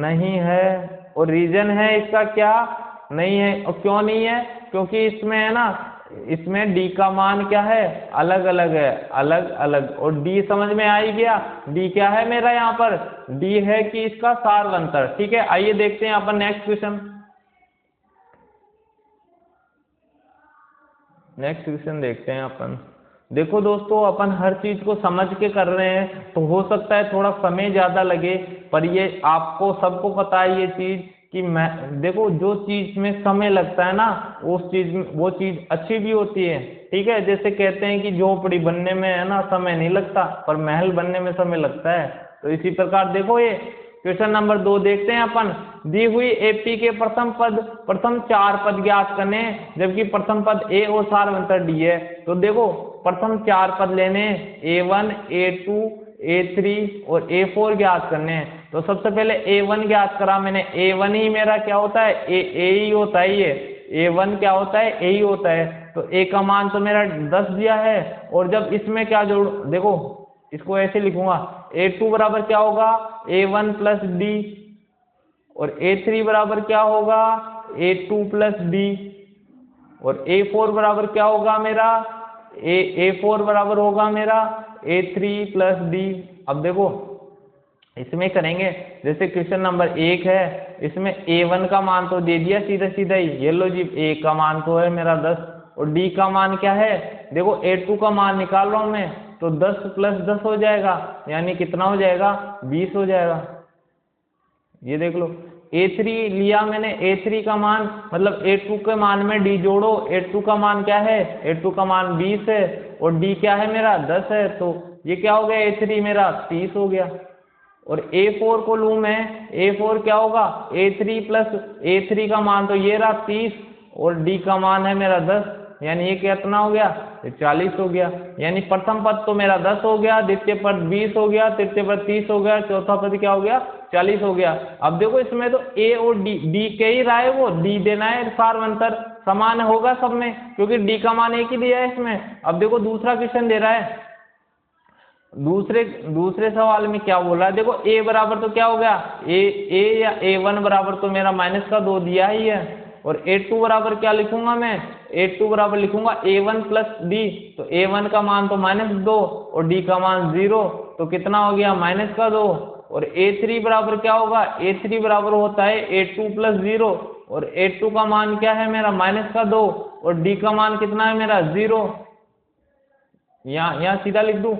नहीं है, और रीजन है इसका क्या नहीं है। और क्यों नहीं है, क्योंकि इसमें है ना, इसमें D का मान क्या है, अलग अलग है, अलग अलग। और D समझ में आ ही गया, D क्या है मेरा यहाँ पर, D है कि इसका सारवंतर। ठीक है, आइए देखते हैं अपन नेक्स्ट क्वेश्चन। नेक्स्ट क्वेश्चन देखते हैं अपन। देखो दोस्तों, अपन हर चीज को समझ के कर रहे हैं, तो हो सकता है थोड़ा समय ज्यादा लगे, पर ये आपको सबको पता है ये चीज कि देखो जो चीज में समय लगता है ना, वो चीज अच्छी भी होती है। ठीक है, जैसे कहते हैं कि झोपड़ी बनने में है ना समय नहीं लगता, पर महल बनने में समय लगता है। तो इसी प्रकार देखो ये क्वेश्चन नंबर 2 देखते हैं अपन। दी हुई AP के प्रथम 4 पद ज्ञात करने, जबकि प्रथम पद A और सारवंतर D है। तो देखो प्रथम 4 पद लेने, A1 A2 A3 और A4 ज्ञात करने हैं। तो सबसे पहले A1 ज्ञात करा मैंने। A1 ही मेरा क्या होता है, A ही होता है। ये A1 क्या होता है, A ही होता है। तो A का मान तो मेरा 10 दिया है, और जब इसमें क्या जोड़, देखो इसको ऐसे लिखूंगा, A2 बराबर क्या होगा, A1 प्लस D, और A3 बराबर क्या होगा, A2 प्लस D, और A4 बराबर क्या होगा मेरा, A4 बराबर होगा मेरा A3 प्लस D। अब देखो इसमें करेंगे, जैसे क्वेश्चन नंबर 1 है, इसमें A1 का मान तो दे दिया सीधा सीधा ही, ये लो जी A का मान तो है मेरा 10, और D का मान क्या है, देखो A2 का मान निकाल रहा हूं मैं, तो 10 प्लस 10 हो जाएगा, यानी कितना हो जाएगा, 20 हो जाएगा। ये देख लो A3 लिया मैंने, A3 का मान मतलब A2 के मान में D जोड़ो, A2 का मान क्या है, A2 का मान 20 है, और D क्या है मेरा 10 है, तो ये क्या हो गया, A3 मेरा 30 हो गया। और A4 को लूँ मैं, A4 क्या होगा, A3 प्लस A3 का मान तो ये रहा 30 और D का मान है मेरा 10, यानी ये कितना हो गया, ये 40 हो गया। यानी प्रथम पद तो मेरा 10 हो गया, द्वितीय पद 20 हो गया, तृतीय पद 30 हो गया, चौथा पद क्या हो गया, 40 हो गया। अब देखो इसमें तो A और D के ही रहा है, वो D देना है, सारवंतर समान होगा सब में, क्योंकि D का मान एक ही दिया है इसमें। अब देखो दूसरा क्वेश्चन दे रहा है, दूसरे सवाल में क्या बोला है, देखो A बराबर तो क्या हो गया, A या A1 बराबर तो मेरा माइनस का 2 दिया ही है, और A2 बराबर क्या लिखूंगा मैं, A2 बराबर लिखूंगा A1 प्लस D, तो A1 का मान तो -2 और D का मान 0, तो कितना हो गया, माइनस का 2। और A3 बराबर क्या होगा, A3 बराबर होता है A2 प्लस 0, और A2 का मान क्या है मेरा, माइनस का 2, और D का मान कितना है मेरा, 0। यहाँ सीधा लिख दूं,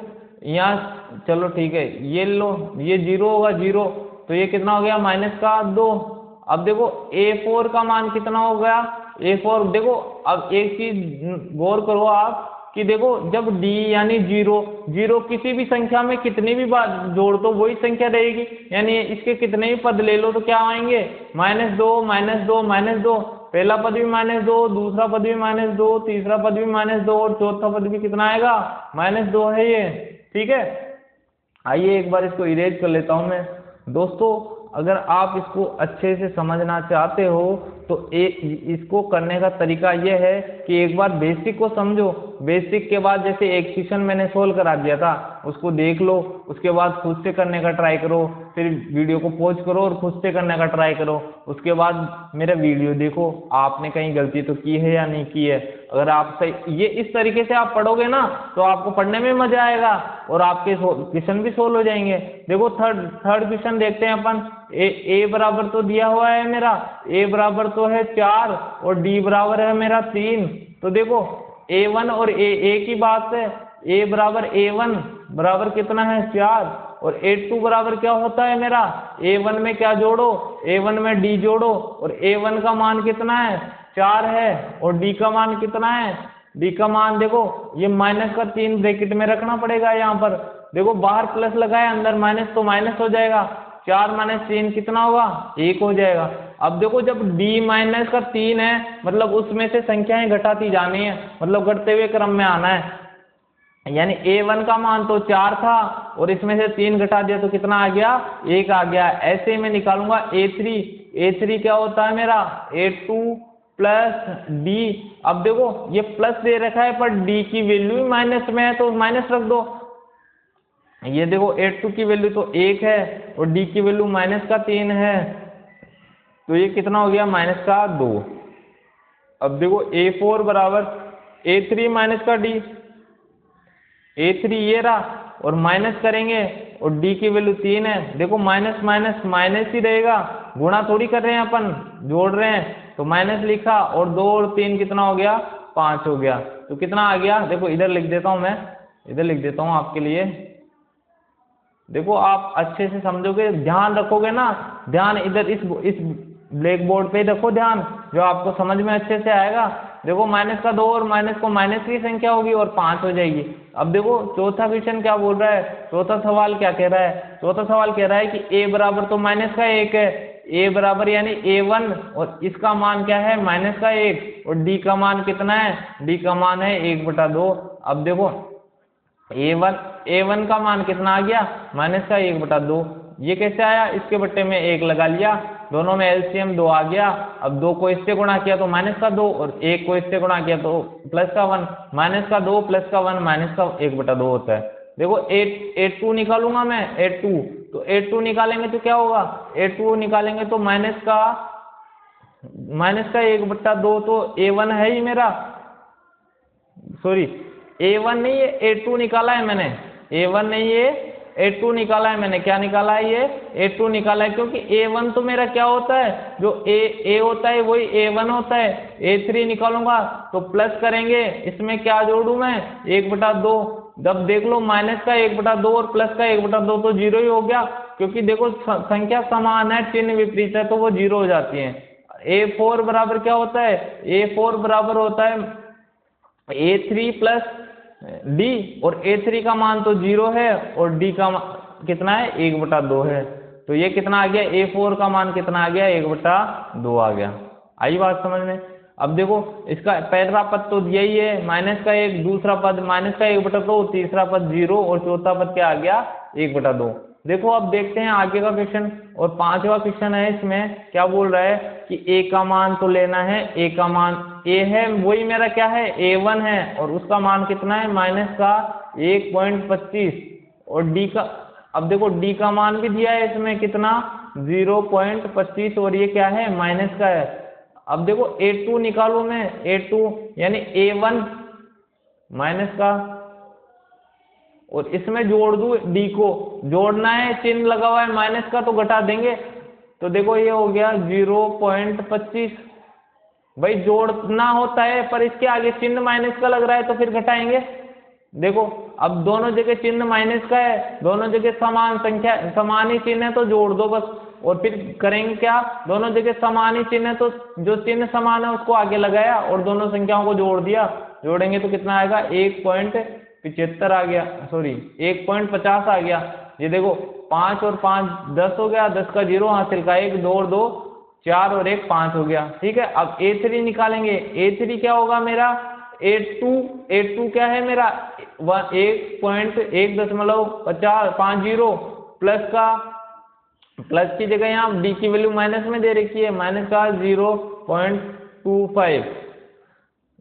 यहाँ चलो ठीक है, ये लो, ये 0 होगा 0, तो ये कितना हो गया, माइनस का 2। अब देखो A4 का मान कितना हो गया, A4 देखो, अब एक चीज गौर करो आप कि देखो जब D यानी 0 किसी भी संख्या में कितनी भी बार जोड़ दो वही संख्या रहेगी, यानी इसके कितने भी पद ले लो तो क्या आएंगे, -2 -2 -2, पहला पद भी -2, दूसरा पद भी -2, तीसरा पद भी -2 और चौथा पद भी कितना आएगा, -2 है ये। ठीक है, आइए एक बार इसको इरेज कर लेता हूं मैं। दोस्तों अगर आप इसको अच्छे से समझना चाहते हो तो इसको करने का तरीका यह है कि एक बार बेसिक को समझो, बेसिक के बाद जैसे एक क्वेश्चन मैंने सोल्व करा दिया था उसको देख लो, उसके बाद खुद से करने का ट्राई करो, फिर वीडियो को पॉज करो और खुद से करने का ट्राई करो, उसके बाद मेरा वीडियो देखो आपने कहीं गलती तो की है या नहीं की है। अगर आप सही ये इस तरीके से आप पढ़ोगे ना तो आपको पढ़ने में मजा आएगा और आपके क्वेश्चन भी सोल्व हो जाएंगे। देखो थर्ड क्वेश्चन देखते हैं अपन। ए बराबर तो दिया हुआ है मेरा, A बराबर तो है 4 और D बराबर है मेरा 3। तो देखो A1 और A की बात है, A बराबर A1 बराबर कितना है 4 और A2 बराबर क्या होता है मेरा, A1 में क्या जोड़ो, A1 में D जोड़ो और A1 का मान कितना है 4 है और D का मान कितना है, D का मान देखो ये माइनस का 3 ब्रैकेट में रखना पड़ेगा। यहाँ पर देखो बाहर प्लस लगाए अंदर माइनस तो माइनस हो जाएगा, 4 - 3 कितना होगा 1 हो जाएगा। अब देखो जब D माइनस का 3 है मतलब उसमें से संख्याएं घटाती जानी है, मतलब घटते हुए क्रम में आना है, यानी A1 का मान तो 4 था और इसमें से 3 घटा दिया तो कितना आ गया 1 आ गया। ऐसे ही मैं निकालूंगा A3 क्या होता है मेरा A2 प्लस D। अब देखो ये प्लस दे रखा है पर D की वैल्यू ही माइनस में है तो माइनस रख दो। ये देखो A2 की वैल्यू तो 1 है और D की वैल्यू माइनस का 3 है, तो ये कितना हो गया माइनस का 2। अब देखो A4 बराबर A3 माइनस का D, A3 ये रहा और माइनस करेंगे और D की वैल्यू 3 है। देखो माइनस माइनस माइनस ही रहेगा, गुणा थोड़ी कर रहे हैं अपन, जोड़ रहे हैं, तो माइनस लिखा और 2 और 3 कितना हो गया 5 हो गया। तो कितना आ गया, देखो इधर लिख देता हूं मैं, इधर लिख देता हूं आपके लिए। देखो आप अच्छे से समझोगे, ध्यान रखोगे ना, ध्यान इधर इस ब्लैक बोर्ड पे रखो ध्यान, जो आपको समझ में अच्छे से आएगा। देखो माइनस का 2 और माइनस को माइनस की संख्या होगी और 5 हो जाएगी। अब देखो चौथा क्वेश्चन क्या बोल रहा है, चौथा सवाल क्या कह रहा है, चौथा सवाल कह रहा है कि A बराबर तो माइनस का 1 है, A बराबर यानी A1 और इसका मान क्या है माइनस का 1 और D का मान कितना है, D का मान है 1/2। अब देखो A1 का मान कितना आ गया माइनस का 1/2, ये कैसे आया, इसके बट्टे में 1 लगा लिया, दोनों में एलसीएम 2 आ गया। अब 2 को इससे गुणा किया तो माइनस का 2 और 1 को इससे गुणा किया तो प्लस का 1, माइनस का 2 प्लस का 1 माइनस का 1/2 होता है। देखो A2 निकालूंगा मैं, A2 तो A2 निकालेंगे तो क्या होगा, A2 निकालेंगे तो माइनस का 1/2 तो A1 है ही मेरा, सॉरी A1 नहीं है A2 निकाला है मैंने, A1 नहीं है A2 निकाला है मैंने। क्या निकाला है, ये A2 निकाला है, क्योंकि A1 तो मेरा क्या होता है, जो A होता है वही A1 होता है। A3 निकालूंगा तो प्लस करेंगे, इसमें क्या जोड़ू मैं 1/2, जब देख लो माइनस का 1/2 और प्लस का 1/2 तो 0 ही हो गया, क्योंकि देखो संख्या समान है चिन्ह विपरीत है तो वो 0 हो जाती है। A4 बराबर क्या होता है, A4 बराबर होता है A3 प्लस D और A3 का मान तो 0 है और D का कितना है 1/2 है, तो ये कितना आ गया, A4 का मान कितना आ गया, 1/2 आ गया। आई बात समझ में। अब देखो इसका पहला पद तो यही है -1, दूसरा पद -1/2, तीसरा पद 0 और चौथा पद क्या आ गया 1/2। देखो अब देखते हैं आगे का क्वेश्चन, और 5वां क्वेश्चन है, इसमें क्या बोल रहा है कि A का मान तो लेना है, A का मान A है, वही मेरा क्या है A1 है, और उसका मान कितना है -1.25, और D का, अब देखो D का मान भी दिया है इसमें कितना 0.25, और ये क्या है माइनस का है। अब देखो A2 निकालो, मैं A2 यानी A1 माइनस का, और इसमें जोड़ दूं D को, जोड़ना है, चिन्ह लगा हुआ है माइनस का तो घटा देंगे, तो देखो ये हो गया 0.25। भाई जोड़ना होता है पर इसके आगे चिन्ह माइनस का लग रहा है तो फिर घटाएंगे। देखो अब दोनों जगह चिन्ह माइनस का है, दोनों जगह समान संख्या समान ही चिन्ह है तो जोड़ दो बस, और फिर करेंगे क्या, दोनों जगह समान ही चिन्ह है तो जो चिन्ह समान है उसको आगे लगाया और दोनों संख्याओं को जोड़ दिया, जोड़ेंगे तो कितना आएगा 1.75 आ गया, सॉरी 1.50 आ गया। ये देखो 5 और 5 10 हो गया, 10 का 0 हासिल का 1, 2 और 2 4 और 1 5 हो गया। ठीक है, अब A3 निकालेंगे, A3 क्या होगा मेरा A2 क्या है मेरा 1.150 प्लस की जगह यहाँ D की वैल्यू माइनस में दे रखी है, माइनस का 0.25।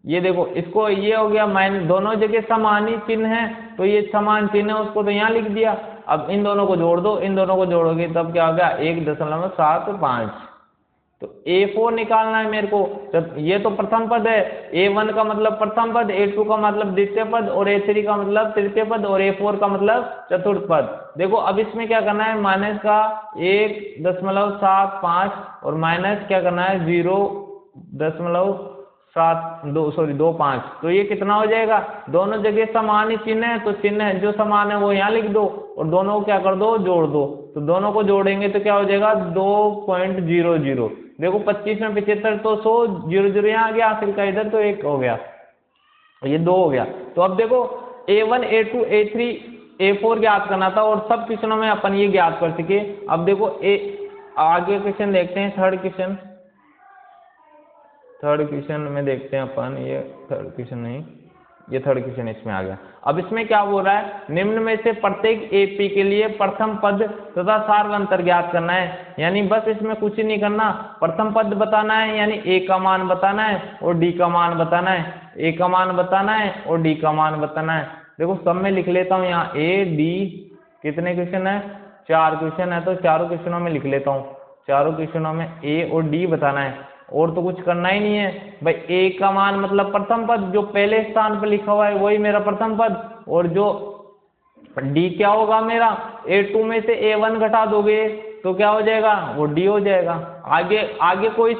ये देखो इसको ये हो गया माइनस, दोनों जगह समान ही चिन्ह है तो ये समान चिन्ह है उसको तो यहाँ लिख दिया। अब इन दोनों को जोड़ दो, इन दोनों को जोड़ोगे तब क्या हो गया 1.75। तो A4 निकालना है मेरे को, जब ये तो प्रथम पद है, A1 का मतलब प्रथम पद, A2 का मतलब द्वितीय पद, और A3 का मतलब तृतीय पद, और A4 का मतलब चतुर्थ पद। देखो अब इसमें क्या करना है, माइनस का 1.75 और माइनस क्या करना है 0.25, तो ये कितना हो जाएगा, दोनों जगह समान ही चिन्ह है तो चिन्ह जो समान है वो यहाँ लिख दो और दोनों को क्या कर दो जोड़ दो, तो दोनों को जोड़ेंगे तो क्या हो जाएगा 2.00। देखो 25 में 75 तो 100, 0 यहाँ आ गया, फिर का इधर तो 1 हो गया, ये 2 हो गया। तो अब देखो A1 A2 A3 A4 ज्ञात करना था और सब क्वेश्चनों में अपन ये ज्ञात कर सके। अब देखो आगे क्वेश्चन देखते हैं, थर्ड क्वेश्चन में देखते हैं अपन, ये थर्ड क्वेश्चन नहीं, ये थर्ड क्वेश्चन इसमें आ गया। अब इसमें क्या बोल रहा है, निम्न में से प्रत्येक AP के लिए प्रथम पद तथा सार्व अंतर ज्ञात करना है। यानी बस इसमें कुछ ही नहीं करना, प्रथम पद बताना है यानी A का मान बताना है और D का मान बताना है, A का मान बताना है और D का मान बताना है। देखो सब में लिख लेता हूँ यहाँ A D, कितने क्वेश्चन है 4 क्वेश्चन है, तो चारों क्वेश्चनों में लिख लेता हूँ, चारों क्वेश्चनों में A और D बताना है और तो कुछ करना ही नहीं है। भाई A का मान मतलब प्रथम पद, जो पहले स्थान पर लिखा हुआ है वही मेरा प्रथम पद, और जो D क्या होगा मेरा A2 में से A1 घटा दोगे तो क्या हो जाएगा, वो D हो जाएगा। आगे कोई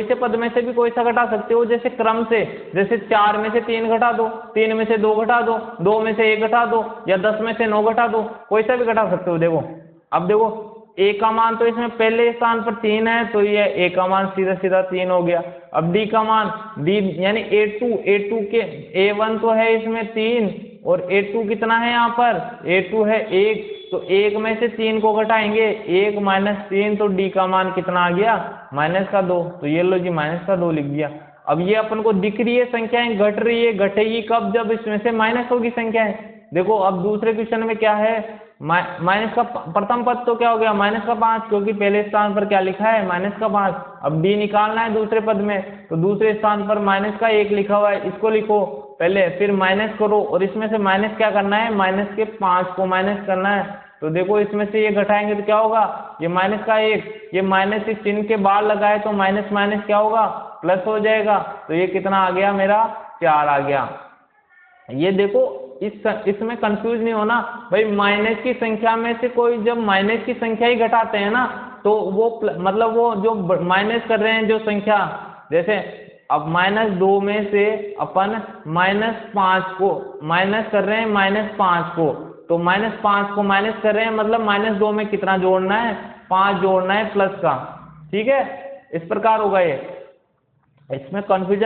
से पद में से भी कोई सा घटा सकते हो, जैसे क्रम से, जैसे 4 में से 3 घटा दो, 3 में से 2 घटा दो, 2 में से 1 घटा दो, या 10 में से 9 घटा दो, कोई सा भी घटा सकते हो। देखो अब देखो A का मान तो इसमें पहले स्थान पर 3 है तो ये A का मान सीधा सीधा 3 हो गया। अब D का मान D यानी A2 के A1 तो है इसमें 3 और A2 कितना है यहाँ पर, A2 है 1, तो 1 में से 3 को घटाएंगे, 1 - 3 तो D का मान कितना आ गया -2, तो ये लो जी -2 लिख दिया। अब ये अपन को दिख रही है संख्याएं घट रही है, घटेगी कब, जब इसमें से माइनस होगी संख्याएं। देखो अब दूसरे क्वेश्चन में क्या है, माइनस का प्रथम पद तो क्या हो गया -5, क्योंकि पहले स्थान पर क्या लिखा है -5। अब D निकालना है दूसरे पद में, तो दूसरे स्थान पर -1 लिखा हुआ है, इसको लिखो पहले, फिर माइनस करो और इसमें से माइनस क्या करना है, -5 को माइनस करना है। तो देखो इसमें से ये घटाएंगे तो क्या होगा, ये -1, ये माइनस इस चिन्ह के बाहर लगाए तो माइनस माइनस क्या होगा प्लस हो जाएगा, तो ये कितना आ गया मेरा 4 आ गया। ये देखो इसमें कंफ्यूज नहीं होना भाई, माइनस की संख्या में से कोई जब माइनस की संख्या ही घटाते हैं ना तो वो मतलब वो जो माइनस कर रहे हैं जो संख्या, जैसे अब -2 में से अपन -5 को माइनस कर रहे हैं, -5 को, तो -5 को माइनस कर रहे हैं मतलब -2 में कितना जोड़ना है, 5 जोड़ना है प्लस का। ठीक है, इस प्रकार होगा ये, इसमें कंफ्यूज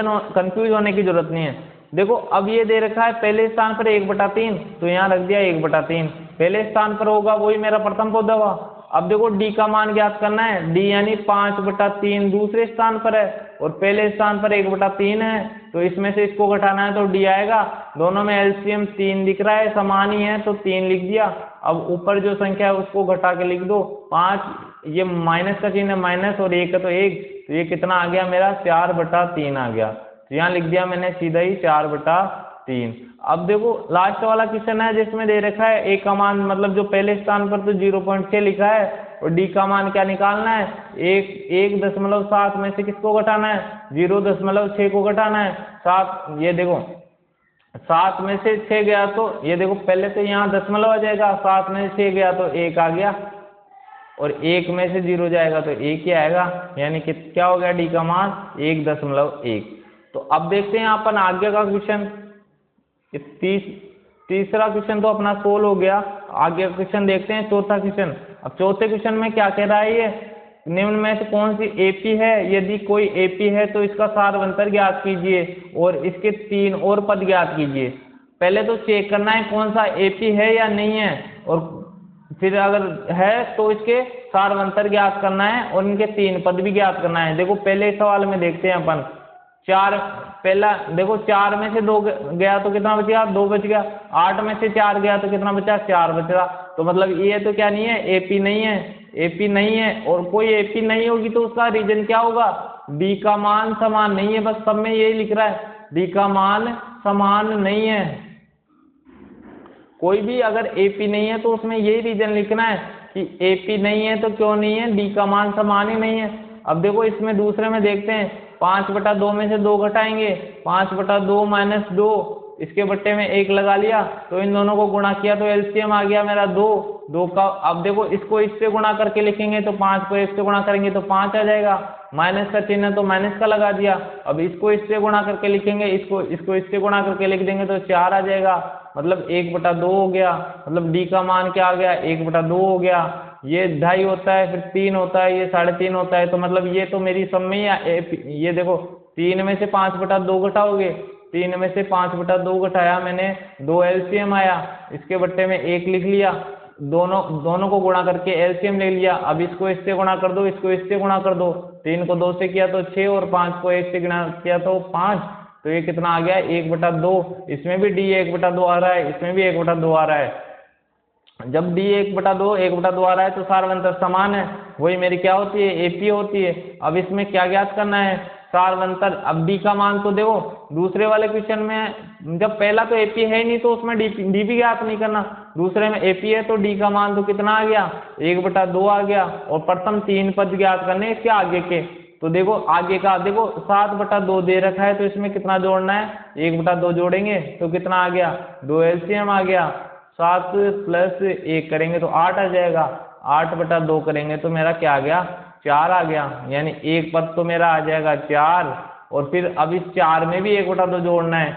होने की जरूरत नहीं है। देखो अब ये दे रखा है पहले स्थान पर 1/3, तो यहाँ रख दिया 1/3, पहले स्थान पर होगा वही मेरा प्रथम पद होगा। अब देखो डी का मान ज्ञात करना है, डी यानी 5/3 दूसरे स्थान पर है और पहले स्थान पर 1/3 है, तो इसमें से इसको घटाना है तो डी आएगा। दोनों में एलसीएम 3 दिख रहा है, समान ही है तो 3 लिख दिया। अब ऊपर जो संख्या है उसको घटा के लिख दो 5, ये माइनस का चिन्ह है माइनस और 1 है तो 1, तो ये कितना आ गया मेरा 4/3 आ गया। तो यहाँ लिख दिया मैंने सीधा ही 4/3। अब देखो लास्ट वाला क्वेश्चन है जिसमें दे रखा है ए का मान, मतलब जो पहले स्थान पर तो 0.6 लिखा है और डी का मान क्या निकालना है, 1.7 में से किसको घटाना है, 0.6 को घटाना है। 7, ये देखो 7 में से 6 गया तो ये देखो पहले तो यहाँ दशमलव आ जाएगा, 7 में से 6 गया तो 1 आ गया और 1 में से 0 जाएगा तो 1 ही आएगा, यानी कि क्या हो गया डी का मान 1.1। तो अब देखते हैं अपन आगे का क्वेश्चन। तीसरा क्वेश्चन तो अपना सोल्व हो गया। आगे का क्वेश्चन देखते हैं, चौथा क्वेश्चन। अब चौथे क्वेश्चन में क्या कह रहा है, ये निम्न में से कौन सी एपी है, यदि कोई एपी है तो इसका सारवंतर ज्ञात कीजिए और इसके 3 और पद ज्ञात कीजिए। पहले तो चेक करना है कौन सा एपी है या नहीं है, और फिर अगर है तो इसके सारवंतर ज्ञात करना है और इनके 3 पद भी ज्ञात करना है। देखो पहले सवाल में देखते हैं अपन, 4 पहला देखो 4 में से 2 गया तो कितना बचेगा, 2 बच गया। 8 में से 4 गया तो कितना बचा, 4 बचा। तो मतलब ये तो क्या नहीं है, एपी नहीं है, एपी नहीं है। और कोई एपी नहीं होगी तो उसका रीजन क्या होगा, डी का मान समान नहीं है। बस सब में यही लिख रहा है, डी का मान समान नहीं है। कोई भी अगर एपी नहीं है तो उसमें यही रीजन लिखना है कि एपी नहीं है तो क्यों नहीं है, डी का मान समान ही नहीं है। अब देखो इसमें दूसरे में देखते हैं, 5/2 में से 2 घटाएंगे, 5/2 - 2, इसके बट्टे में 1 लगा लिया तो इन दोनों को गुणा किया तो एलसीएम आ गया मेरा 2 का। अब देखो इसको इससे गुणा करके लिखेंगे तो 5 को 1 से गुणा करेंगे तो 5 आ जाएगा, माइनस का चिन्ह तो माइनस का लगा दिया। अब इसको इससे गुणा करके लिखेंगे, इसको इससे गुणा करके लिख देंगे तो 4 आ जाएगा, मतलब 1/2 हो गया। मतलब डी का मान क्या आ गया, 1/2 हो गया। ये 2.5 होता है, फिर 3 होता है, ये 3.5 होता है। तो मतलब ये तो मेरी सब में ही, ये देखो 3 में से 5/2 घटाओगे, 3 में से 5/2 घटाया मैंने, 2 एलसीएम आया, इसके बट्टे में 1 लिख लिया, दोनों को गुणा करके एलसीएम ले लिया। अब इसको इससे गुणा कर दो, इसको इससे गुणा कर दो, 3 को 2 से किया तो 6 और 5 को 1 से गुणा किया तो 5, तो ये कितना आ गया 1/2। इसमें भी डी 1/2 आ रहा है, इसमें भी 1/2 आ रहा है। जब डी 1/2 आ रहा है तो सारवंतर समान है, वही मेरी क्या होती है, एपी होती है। अब इसमें क्या ज्ञात करना है, सारवंतर। अब डी का मान तो देखो दूसरे वाले क्वेश्चन में जब पहला तो एपी है ही नहीं तो उसमें डी भी ज्ञात नहीं करना, दूसरे में एपी है तो डी का मान तो कितना आ गया, 1/2 आ गया। और प्रथम 3 पद ज्ञात करने इसके आगे के, तो देखो आगे का देखो 7/2 दे रखा है तो इसमें कितना जोड़ना है, 1/2 जोड़ेंगे तो कितना आ गया, 2 एलसीएम आ गया। 7 + 1 करेंगे तो 8 आ जाएगा, 8/2 करेंगे तो मेरा क्या आ गया, 4 आ गया। यानी एक पद तो मेरा आ जाएगा 4। और फिर अब इस 4 में भी 1/2 जोड़ना है,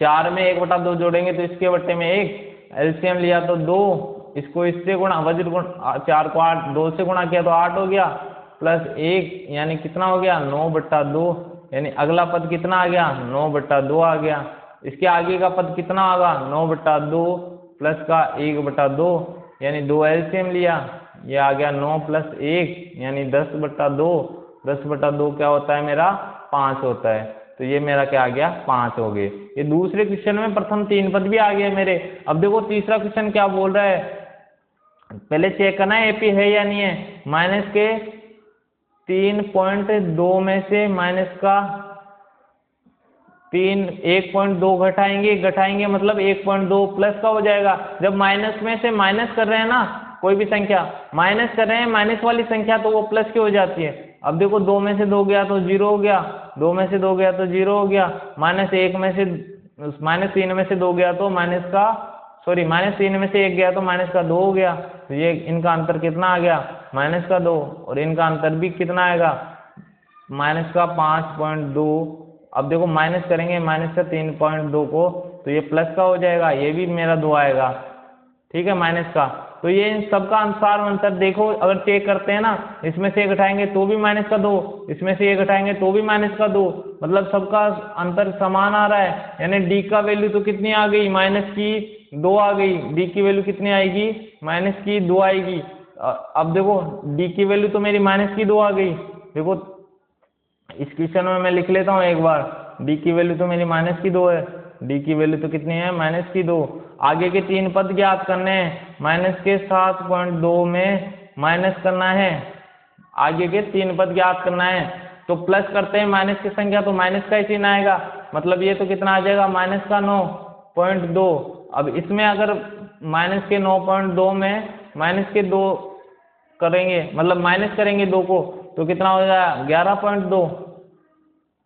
4 में 1/2 जोड़ेंगे तो इसके बट्टे में 1, एलसीएम लिया तो 2, इसको इससे गुणा, वज्र गुण 4 को 8 2 से गुणा किया तो 8 हो गया, +1 यानी कितना हो गया 9/2। यानी अगला पद कितना आ गया, 9/2 आ गया। इसके आगे का पद कितना होगा, 9/2 प्लस का 1/2, यानी 2 एलसीएम लिया, ये आ गया 9 + 1 यानी 10/2। 10/2 क्या होता है मेरा, 5 होता है। तो ये मेरा क्या आ गया, 5 हो गए। ये दूसरे क्वेश्चन में प्रथम 3 पद भी आ गए मेरे। अब देखो तीसरा क्वेश्चन क्या बोल रहा है, पहले चेक करना है एपी है या नहीं है। माइनस के 3.2 में से माइनस का 1.2 घटाएंगे मतलब 1.2 प्लस का हो जाएगा। जब माइनस में से माइनस कर रहे हैं ना, कोई भी संख्या माइनस कर रहे हैं, माइनस वाली संख्या तो वो प्लस की हो जाती है। अब देखो 2 में से 2 गया तो 0 हो गया, 2 में से 2 गया तो 0 हो गया, -3 में से 2 गया तो -3 में से 1 गया तो -2 हो गया। तो ये इनका अंतर कितना आ गया, -2, और इनका अंतर भी कितना आएगा, -5.2। अब देखो माइनस करेंगे -3.2 को तो ये प्लस का हो जाएगा, ये भी मेरा 2 आएगा, ठीक है, माइनस का। तो ये इन सबका अनुसार अंतर देखो, अगर चेक करते हैं ना, इसमें से 1 घटाएंगे तो भी -2, इसमें से 1 घटाएंगे तो भी -2, मतलब सबका अंतर समान आ रहा है। यानी डी का वैल्यू तो कितनी आ गई, दो आ गई, डी की वैल्यू कितनी आएगी, माइनस की दो आएगी। अब देखो डी की वैल्यू तो मेरी माइनस की दो आ गई। देखो इस क्वेश्चन में मैं लिख लेता हूँ एक बार, डी की वैल्यू तो मेरी माइनस की दो है, डी की वैल्यू तो कितनी है, माइनस की दो। आगे के तीन पद ज्ञात करने हैं, माइनस के 7.2 में माइनस करना है, आगे के तीन पद ज्ञात करना है। तो प्लस करते हैं माइनस की संख्या, तो माइनस का ही चिन्ह आएगा, मतलब ये तो कितना आ जाएगा, माइनस का 9.2। अब इसमें अगर माइनस के 9.2 में माइनस के 2 करेंगे, मतलब माइनस करेंगे 2 को, तो कितना हो जाएगा, 11.2,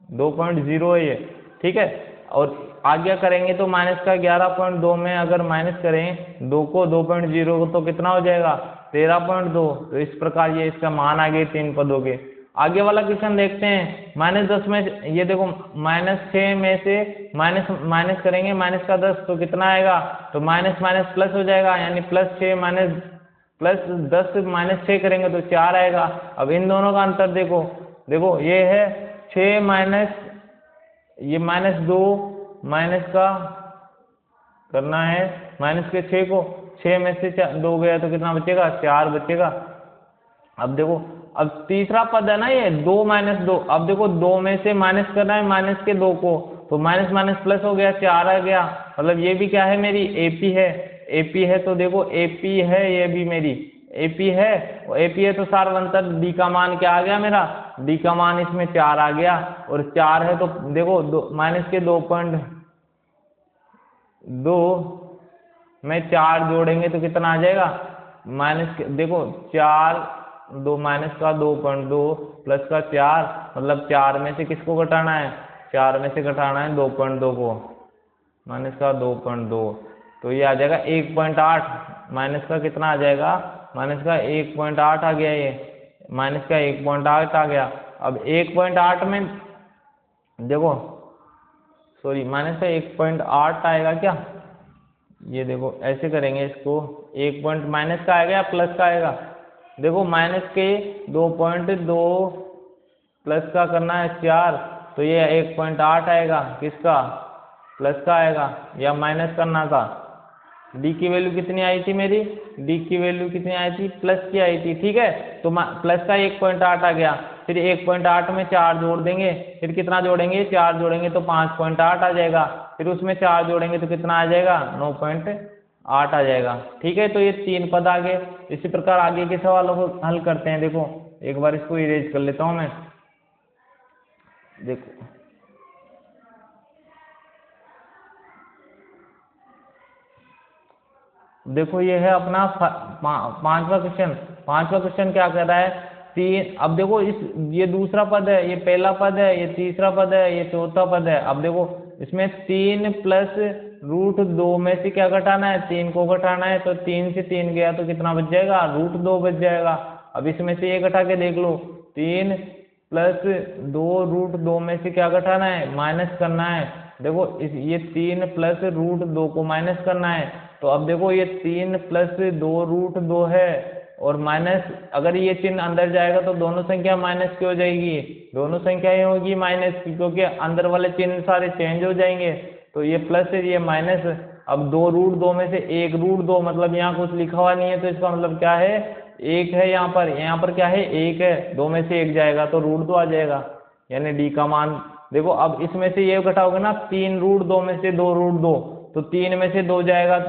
2.0 है ये, ठीक है। और आगे करेंगे तो माइनस का 11.2 में अगर माइनस करें 2 को, 2.0 को, तो कितना हो जाएगा, 13.2। तो इस प्रकार ये इसका मान आ गए तीन पदों के। आगे वाला क्वेश्चन देखते हैं, -10 में, ये देखो -6 में से माइनस करेंगे माइनस का 10, तो कितना आएगा, तो माइनस माइनस प्लस हो जाएगा, यानी +6 माइनस +10 -6 करेंगे तो 4 आएगा। अब इन दोनों का अंतर देखो, देखो ये है 6 माइनस, ये -2 माइनस का करना है, माइनस के 6 को, 6 में से 2 गया तो कितना बचेगा, 4 बचेगा। अब देखो, अब तीसरा पद है ना ये 2 - 2, अब देखो 2 में से माइनस करना है माइनस के 2 को, तो माइनस माइनस प्लस हो गया, 4 आ गया। मतलब ये भी क्या है, मेरी एपी है, एपी है, तो देखो एपी है, ये भी मेरी एपी है, और एपी है तो सार्वंतर डी का मान क्या आ गया मेरा, डी का मान इसमें 4 आ गया, और 4 है तो देखो माइनस के 2.2 में 4 जोड़ेंगे तो कितना आ जाएगा, माइनस के देखो 4 2 माइनस का 2.2 प्लस का 4, मतलब 4 में से किसको घटाना है, 4 में से घटाना है 2.2 को, माइनस का 2.2, तो ये आ जाएगा 1.8, माइनस का कितना आ जाएगा, माइनस का 1.8 आ गया, ये माइनस का 1.8 आ गया। अब 1.8 में देखो, सॉरी माइनस का 1.8 आएगा क्या, ये देखो ऐसे करेंगे इसको, 1 पॉइंट माइनस का आएगा या प्लस का आएगा, देखो माइनस के 2.2 प्लस का करना है 4, तो ये 1.8 आएगा, किसका, प्लस का आएगा, या माइनस करना था। डी की वैल्यू कितनी आई थी मेरी, डी की वैल्यू कितनी आई थी, प्लस की आई थी, ठीक है। तो प्लस का 1.8 आ गया, फिर 1.8 में 4 जोड़ देंगे, फिर कितना जोड़ेंगे, 4 जोड़ेंगे तो 5.8 आ जाएगा, फिर उसमें 4 जोड़ेंगे तो कितना आ जाएगा, 9.8 आ जाएगा, ठीक है। तो ये तीन पद आ गए। इसी प्रकार आगे के सवालों को हल करते हैं। देखो एक बार इसको इरेज कर लेता हूँ मैं, देखो देखो ये है अपना पांचवा क्वेश्चन। पांचवा क्वेश्चन क्या कह रहा है, तीन, अब देखो इस, ये दूसरा पद है, ये पहला पद है, ये तीसरा पद है, ये चौथा पद है। अब देखो इसमें 3 प्लस √2 में से क्या घटाना है, 3 को घटाना है, तो 3 से 3 गया तो कितना बच जाएगा, √2 बच जाएगा। अब इसमें से ये घटा के देख लो, 3 प्लस 2 √2 में से क्या घटाना है, माइनस करना है। देखो ये 3 प्लस √2 को माइनस करना है, तो अब देखो ये 3 प्लस 2 √2 है, और माइनस, अगर ये चिन्ह अंदर जाएगा तो दोनों संख्या माइनस की हो जाएगी, दोनों संख्या ही होगी माइनस की, क्योंकि अंदर वाले चिन्ह सारे चेंज हो जाएंगे। तो ये प्लस है, ये माइनस। अब 2 √2 में से 1 √2, मतलब यहाँ कुछ लिखा हुआ नहीं है, तो इसका मतलब क्या है, 1 है यहाँ पर क्या है, 1 है, 2 में से 1 जाएगा तो √2 आ जाएगा, यानी डी का मान। देखो अब इसमें से ये घटाओगे ना, 3 √2 में से 2 √2, तो 3 में से 2 जाएगा,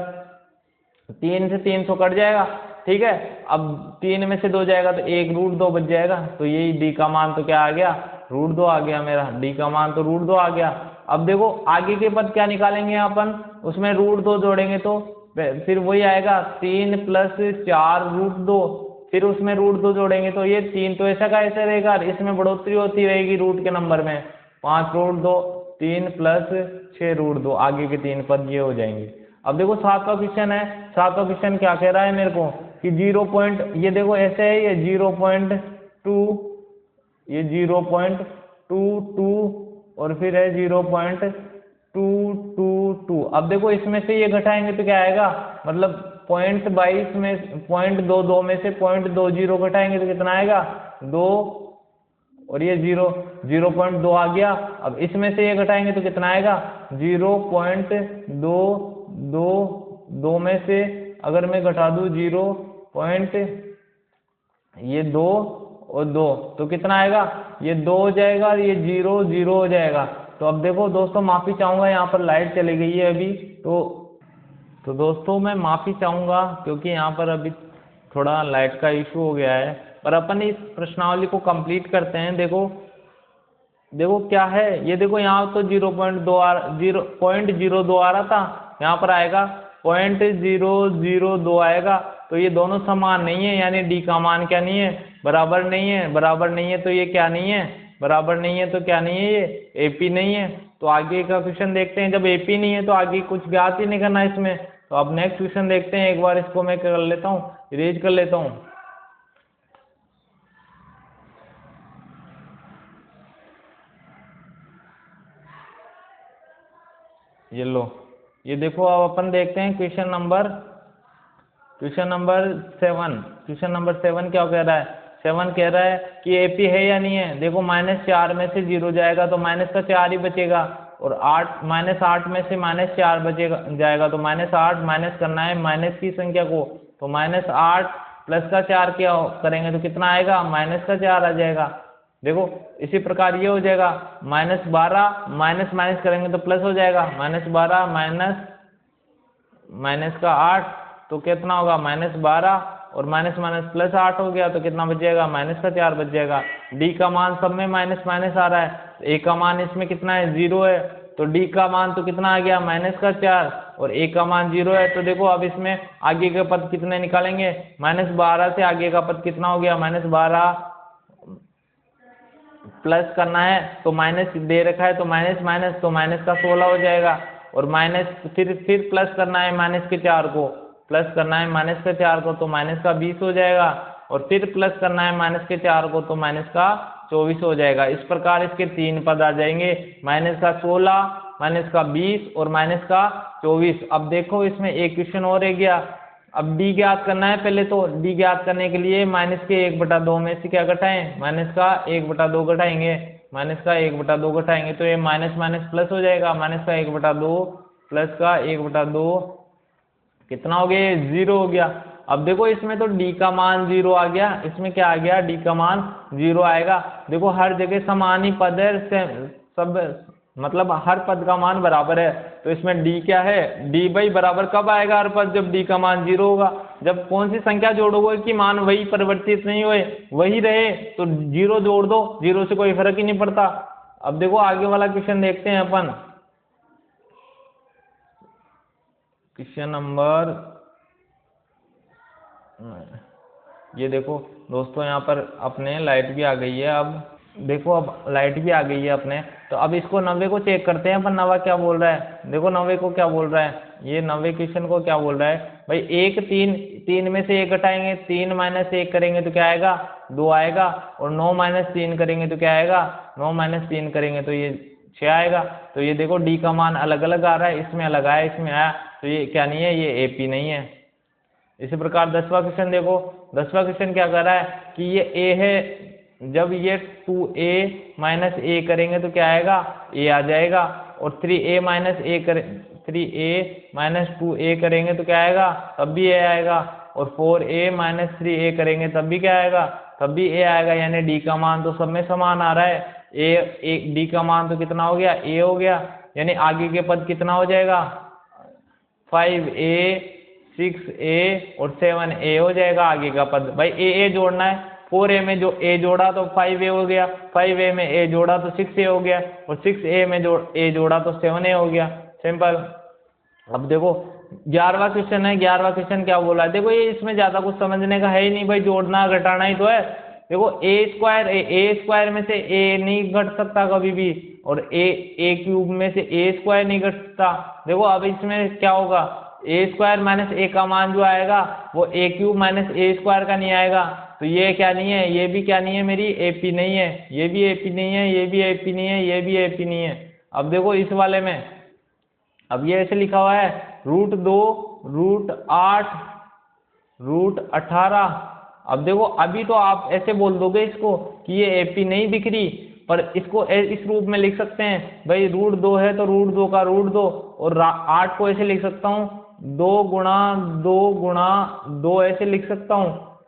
3 से 300 कट जाएगा, ठीक है। अब 3 में से 2 जाएगा तो 1 √2 बच जाएगा, तो यही डी का मान तो क्या आ गया, √2 आ गया मेरा, डी का मान तो √2 आ गया। अब देखो आगे के पद क्या निकालेंगे अपन, उसमें √2 जोड़ेंगे तो फिर वही आएगा, 3 प्लस 4 √2, फिर उसमें √2 जोड़ेंगे तो ये 3 तो ऐसा का ऐसा रहेगा, इसमें बढ़ोतरी होती रहेगी रूट के नंबर में, 5 √2, 3 प्लस 6 √2, आगे के 3 पद ये हो जाएंगे। अब देखो सातवां क्वेश्चन है, सातवां क्वेश्चन क्या कह रहा है मेरे को कि 0. ये देखो ऐसे है, ये 0.2, ये 0.22 और फिर है 0.222। अब देखो इसमें से ये घटाएंगे तो क्या आएगा, मतलब 0.22 में 0.22 में से 0.20 घटाएंगे तो कितना आएगा, 2, और ये 0.2 आ गया। अब इसमें से ये घटाएंगे तो कितना आएगा, 0.222 2 में से अगर मैं घटा दूँ 0 पॉइंट ये 2 और 2 तो कितना आएगा, ये 2 हो जाएगा और ये 0 0 हो जाएगा। तो अब देखो दोस्तों माफ़ी चाहूँगा, यहाँ पर लाइट चली गई है अभी, तो दोस्तों मैं माफ़ी चाहूँगा क्योंकि यहाँ पर अभी थोड़ा लाइट का इशू हो गया है। पर अपन इस प्रश्नावली को कंप्लीट करते हैं। देखो देखो क्या है, ये देखो यहाँ तो 0.02 आ रहा था, यहाँ पर आएगा 0.002 आएगा। तो ये दोनों समान नहीं है, यानी डी का मान क्या नहीं है, बराबर नहीं है। बराबर नहीं है तो ये क्या नहीं है, बराबर नहीं है तो क्या नहीं है, ये एपी नहीं है। तो आगे का क्वेश्चन देखते हैं। जब एपी नहीं है तो आगे कुछ ज्ञात ही नहीं करना इसमें। तो अब नेक्स्ट क्वेश्चन देखते हैं। एक बार इसको मैं कर लेता हूँ, इरेज कर लेता हूँ। ये लो, ये देखो अब अपन देखते हैं क्वेश्चन नंबर 7। क्वेश्चन नंबर 7 क्या कह रहा है, 7 कह रहा है कि एपी है या नहीं है। देखो -4 में से 0 जाएगा तो माइनस का 4 ही बचेगा, और -8 में से -4 बचेगा जाएगा तो -8 माइनस करना है माइनस की संख्या को। तो -8 प्लस का 4 क्या करेंगे तो कितना आएगा, -4 आ जाएगा। देखो इसी प्रकार ये हो जाएगा -12 माइनस करेंगे तो प्लस हो जाएगा, -12 माइनस का 8 तो कितना होगा, -12 और माइनस प्लस 8 हो गया तो कितना बच जाएगा, -4 बच जाएगा। डी का मान सब में माइनस आ रहा है, ए का मान इसमें कितना है, 0 है। तो डी का मान तो कितना आ गया, -4 और ए का मान 0 है। तो देखो अब इसमें आगे के पद कितने निकालेंगे, -12 से आगे का पद कितना हो गया, -12 प्लस करना है तो माइनस दे रखा है तो माइनस तो माइनस का 16 हो जाएगा, और माइनस फिर प्लस करना है माइनस के 4 को, प्लस करना है माइनस के 4 को तो माइनस का 20 हो जाएगा, और फिर प्लस करना है माइनस के 4 को तो माइनस का 24 हो जाएगा। इस प्रकार इसके 3 पद आ जाएंगे, माइनस का 16, माइनस का 20 और माइनस का 24। अब देखो इसमें एक क्वेश्चन और रह गया। अब डी ज्ञात करना है। पहले तो डी ज्ञात करने के लिए माइनस के 1/2 में से क्या घटाएं, माइनस का 1/2 घटाएंगे, माइनस का 1/2 घटाएंगे तो ये माइनस प्लस हो जाएगा, माइनस का 1/2 प्लस का 1/2 कितना हो गया, 0 हो गया। अब देखो इसमें तो डी का मान 0 आ गया, इसमें क्या आ गया, डी का मान 0 आएगा। देखो हर जगह समान ही पद है, सब मतलब हर पद का मान बराबर है। तो इसमें डी क्या है, डी भाई बराबर कब आएगा हर पद, जब डी का मान 0 होगा। जब कौन सी संख्या जोड़ोगे कि मान वही परिवर्तित नहीं हुए, वही रहे, तो 0 जोड़ दो, 0 से कोई फर्क ही नहीं पड़ता। अब देखो आगे वाला क्वेश्चन देखते हैं अपन। क्वेश्चन नंबर, ये देखो दोस्तों यहाँ पर अपने लाइट भी आ गई है। अब देखो अब लाइट भी आ गई है अपने, तो अब इसको 90 को चेक करते हैं अपन, 90 क्या बोल रहा है। देखो 90 को क्या बोल रहा है, ये 90 क्वेश्चन को क्या बोल रहा है भाई, 1 3 में से 1 घटाएंगे, 3 - 1 करेंगे तो क्या आएगा, 2 आएगा, और 9 - 3 करेंगे तो क्या आएगा, 9 - 3 करेंगे तो ये 6 आएगा। तो ये देखो डी का मान अलग अलग आ रहा है, इसमें अलग आया, इसमें आया, तो ये क्या नहीं है, ये एपी नहीं है। इसी प्रकार 10वां क्वेश्चन देखो। 10वां क्वेश्चन क्या कर रहा है कि ये ए है, जब ये 2a - a करेंगे तो क्या आएगा, a आ जाएगा, और 3a - 2a करेंगे तो क्या आएगा, तब भी a आएगा, और 4a - 3a करेंगे तब भी क्या आएगा, तब भी a आएगा। यानी डी का मान तो सब में समान आ रहा है, डी का मान तो कितना हो गया, a हो गया। यानी आगे के पद कितना हो जाएगा, 5a 6a और 7a हो जाएगा आगे का पद। भाई a जोड़ना है, 4a में जो a जोड़ा तो 5a हो गया, 5a में a जोड़ा तो 6a हो गया, और 6a में जो a जोड़ा तो 7a हो गया, सिंपल। अब देखो 11वां क्वेश्चन है। 11वां क्वेश्चन क्या बोला है, देखो ये इसमें ज्यादा कुछ समझने का है ही नहीं भाई, जोड़ना घटाना ही तो है। देखो a स्क्वायर में से a नहीं घट सकता कभी भी, और a क्यूब में से a स्क्वायर नहीं घटता। देखो अब इसमें क्या होगा, a स्क्वायर माइनस a का मान जो आएगा वो a cube minus a square का नहीं आएगा। तो ये क्या नहीं है, ये भी क्या नहीं है, मेरी एपी नहीं है, ये भी एपी नहीं है, ये भी एपी नहीं है, ये भी एपी नहीं है। अब देखो इस वाले में, अब ये ऐसे लिखा हुआ है √2 √8 √18। अब देखो अभी तो आप ऐसे बोल दोगे इसको कि ये एपी नहीं दिख रही, पर इसको इस रूप में लिख सकते हैं भाई, √2 है तो √2 का √2, और 8 को ऐसे लिख सकता हूँ गुणा 2 ऐसे लिख सकता हूँ।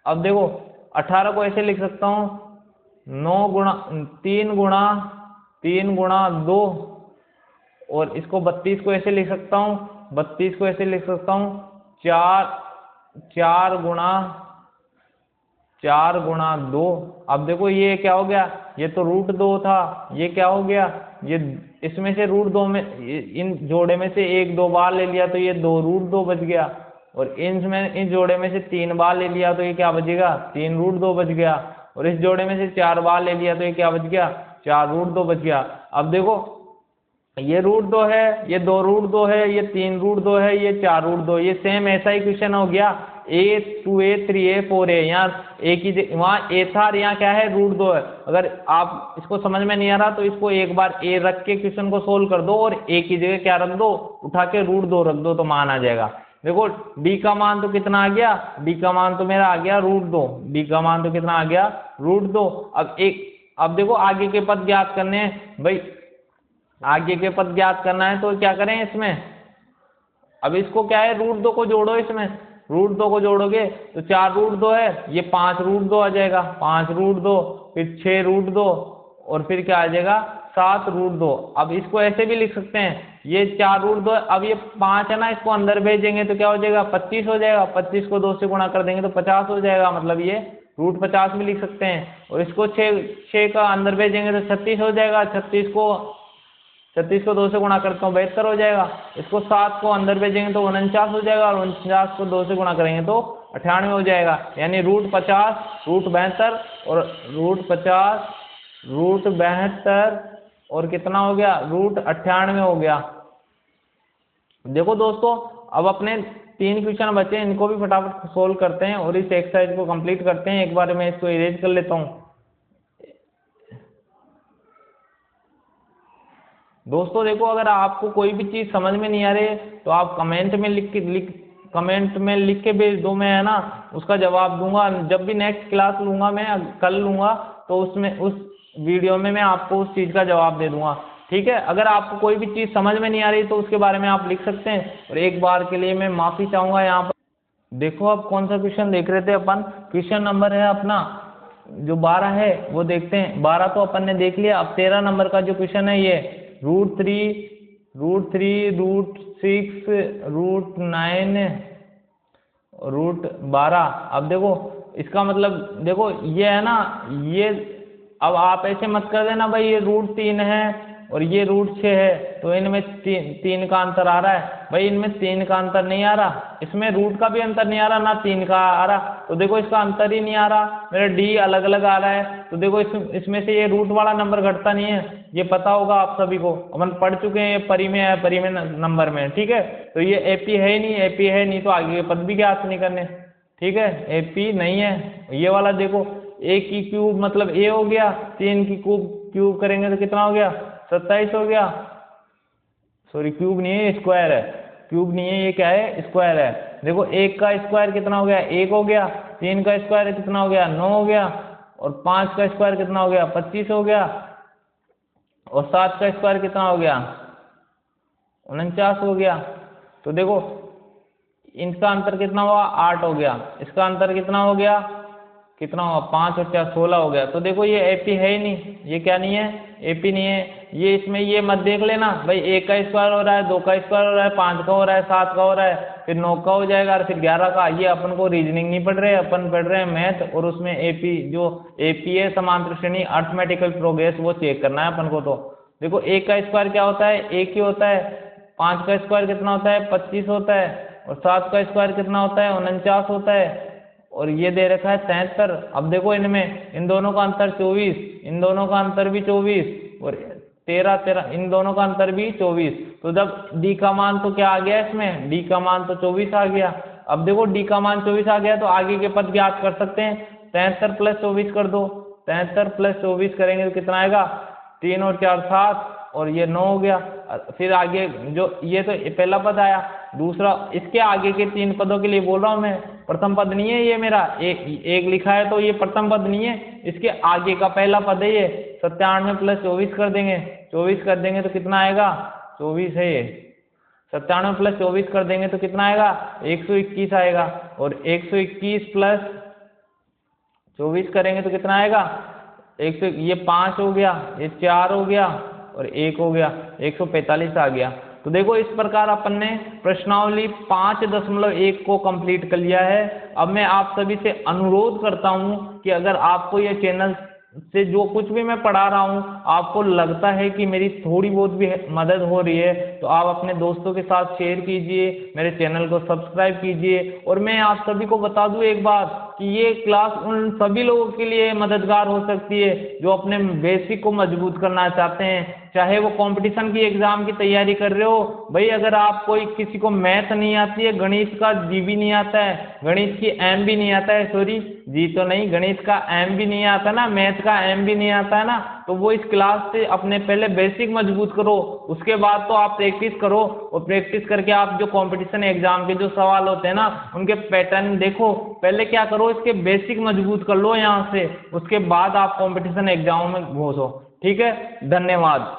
अब देखो 18 को ऐसे लिख सकता हूँ 3 गुणा 2, और इसको 32 को ऐसे लिख सकता हूँ, 32 को ऐसे लिख सकता हूँ 4 गुणा 2। अब देखो ये क्या हो गया, ये तो √2 था, ये क्या हो गया, ये इसमें से √2 में इन जोड़े में से 1 2 बार ले लिया तो ये 2 √2 बच गया, और इस जोड़े में से 3 बार ले लिया तो ये क्या बचेगा, 3 √2 बच गया, और इस जोड़े में से 4 बार ले लिया तो ये क्या बच गया, 4 √2 बच गया। अब देखो ये √2 है, ये 2 √2 है, ये 3 √2 है, ये 4 √2, ये सेम ऐसा ही क्वेश्चन हो गया A2 A3 A4 है, यहाँ एक ही वहाँ A था और यहाँ क्या है √2 है। अगर आप इसको समझ में नहीं आ रहा तो इसको एक बार A रख के क्वेश्चन को सोल्व कर दो और A की जगह क्या रख दो, उठा के √2 रख दो तो मान आ जाएगा। देखो D का मान तो कितना आ गया, D का मान तो मेरा आ गया √2, D का मान तो कितना आ गया √2। अब देखो आगे के पद ज्ञात करने हैं भाई, आगे के पद ज्ञात करना है तो क्या करें इसमें, अब इसको क्या है √2 को जोड़ो, इसमें √2 को जोड़ोगे तो 4 √2 है, ये 5 √2 आ जाएगा, 5 √2, फिर 6 √2, और फिर क्या आ जाएगा 7 √2। अब इसको ऐसे भी लिख सकते हैं, ये 4 √2 है, अब ये 5 है ना, इसको अंदर भेजेंगे तो क्या हो जाएगा 25 हो जाएगा, 25 को 2 से गुणा कर देंगे तो 50 हो जाएगा, मतलब ये √50 भी लिख सकते हैं। और इसको 6 का अंदर भेजेंगे तो 36 हो जाएगा, 36 को 2 से गुणा करता हूँ 72 हो जाएगा। इसको 7 को अंदर भेजेंगे तो 49 हो जाएगा, और 49 को 2 से गुणा करेंगे तो 98 हो जाएगा। यानी √50 √72 और √72 और कितना हो गया √98 हो गया। देखो दोस्तों अब अपने 3 क्वेश्चन बचे हैं, इनको भी फटाफट सोल्व करते हैं और इस एक्सरसाइज को कंप्लीट करते हैं। एक बार मैं इसको इरेज कर लेता हूँ। दोस्तों देखो अगर आपको कोई भी चीज़ समझ में नहीं आ रही तो आप कमेंट में लिख के भेज दो, मैं है ना उसका जवाब दूंगा। जब भी नेक्स्ट क्लास लूँगा, मैं कल लूँगा, तो उसमें उस वीडियो में मैं आपको उस चीज़ का जवाब दे दूंगा, ठीक है। अगर आपको कोई भी चीज़ समझ में नहीं आ रही तो उसके बारे में आप लिख सकते हैं। और एक बार के लिए मैं माफ़ी चाहूँगा यहाँ पर। देखो अब कौन सा क्वेश्चन देख रहे थे अपन, क्वेश्चन नंबर है अपना जो 12 है वो देखते हैं। 12 तो अपन ने देख लिया। अब 13 नंबर का जो क्वेश्चन है ये √3 √6 √9 √12। अब देखो इसका मतलब देखो ये है ना, ये अब आप ऐसे मत कर देना भाई ये √3 है और ये √6 है तो इनमें 3 का अंतर आ रहा है। भाई इनमें 3 का अंतर नहीं आ रहा, इसमें रूट का भी अंतर नहीं आ रहा, ना 3 का आ रहा, तो देखो इसका अंतर ही नहीं आ रहा। मेरा D अलग अलग आ रहा है तो देखो इसमें से ये रूट वाला नंबर घटता नहीं है, ये पता होगा आप सभी को, अपन पढ़ चुके हैं, ये परी में है, परी में नंबर में, ठीक है। तो ये AP है ही नहीं, AP है नहीं तो आगे के पद भी ज्ञात नहीं करने, ठीक है। AP नहीं है। ये वाला देखो A की क्यूब मतलब A हो गया, 3 की क्यूब करेंगे तो कितना हो गया 27 हो गया। सॉरी क्यूब नहीं है, स्क्वायर है, क्यूब नहीं है, ये क्या है स्क्वायर है। देखो 1 का स्क्वायर कितना हो गया 1 हो गया, 3 का स्क्वायर कितना हो गया 9 हो गया, और 5 का स्क्वायर कितना हो गया 25 हो गया, और 7 का स्क्वायर कितना हो गया 49 हो गया। तो देखो इनका अंतर कितना हुआ 8 हो गया, इसका अंतर कितना हो गया, कितना हुआ 5 और 4 16 हो गया। तो देखो ये AP है ही नहीं, ये क्या नहीं है AP नहीं है। ये इसमें ये मत देख लेना भाई 1 का स्क्वायर हो रहा है, 2 का स्क्वायर हो रहा है, 5 का हो रहा है, 7 का हो रहा है, फिर 9 का हो जाएगा और फिर 11 का। ये अपन को रीजनिंग नहीं पढ़ रहे, अपन पढ़ रहे हैं मैथ, और उसमें AP जो AP है समांतर श्रेणी अर्थमेटिकल प्रोग्रेस, वो चेक करना है अपन को। तो देखो 1 का स्क्वायर क्या होता है 1 ही होता है, 5 का स्क्वायर कितना होता है 25 होता है, और 7 का स्क्वायर कितना होता है 49 होता है, और ये दे रखा है 73। अब देखो इनमें इन दोनों का अंतर 24, इन दोनों का अंतर भी 24, और 13 इन दोनों का अंतर भी 24। तो जब D का मान तो क्या आ गया इसमें, D का मान तो 24 आ गया। अब देखो D का मान 24 आ गया तो आगे के पद ज्ञात कर सकते हैं। 73 + 24 कर दो, 73 + 24 करेंगे तो कितना आएगा 3 और 4 7, और ये 9 हो गया। फिर आगे जो ये तो पहला पद आया, दूसरा इसके आगे के 3 पदों के लिए बोल रहा हूँ मैं, प्रथम पद नहीं है ये मेरा, एक लिखा है तो ये प्रथम पद नहीं है, इसके आगे का पहला पद है ये। 97 + 24 कर देंगे, 24 कर देंगे तो कितना आएगा 24 है ये 97 प्लस 24 कर देंगे तो कितना आएगा, 121 आएगा। और 121 प्लस 24 करेंगे तो कितना आएगा, ये 5 हो गया, ये 4 हो गया और 1 हो गया, 145 आ गया। तो देखो इस प्रकार अपन ने प्रश्नावली 5.1 को कंप्लीट कर लिया है। अब मैं आप सभी से अनुरोध करता हूं कि अगर आपको यह चैनल से जो कुछ भी मैं पढ़ा रहा हूं आपको लगता है कि मेरी थोड़ी बहुत भी मदद हो रही है, तो आप अपने दोस्तों के साथ शेयर कीजिए, मेरे चैनल को सब्सक्राइब कीजिए। और मैं आप सभी को बता दूं एक बात कि ये क्लास उन सभी लोगों के लिए मददगार हो सकती है जो अपने बेसिक को मजबूत करना चाहते हैं, चाहे वो कंपटीशन की एग्जाम की तैयारी कर रहे हो। भाई अगर आप कोई किसी को मैथ नहीं आती है, गणित का जी भी नहीं आता है, गणित की एम भी नहीं आता है, सॉरी जी तो नहीं, गणित का एम भी नहीं आता ना, मैथ का एम भी नहीं आता है ना, तो वो इस क्लास से अपने पहले बेसिक मजबूत करो, उसके बाद तो आप प्रैक्टिस करो। और प्रैक्टिस करके आप जो कंपटीशन एग्जाम के जो सवाल होते हैं ना उनके पैटर्न देखो, पहले क्या करो इसके बेसिक मजबूत कर लो यहाँ से, उसके बाद आप कंपटीशन एग्जाम में घुसो। ठीक है, धन्यवाद।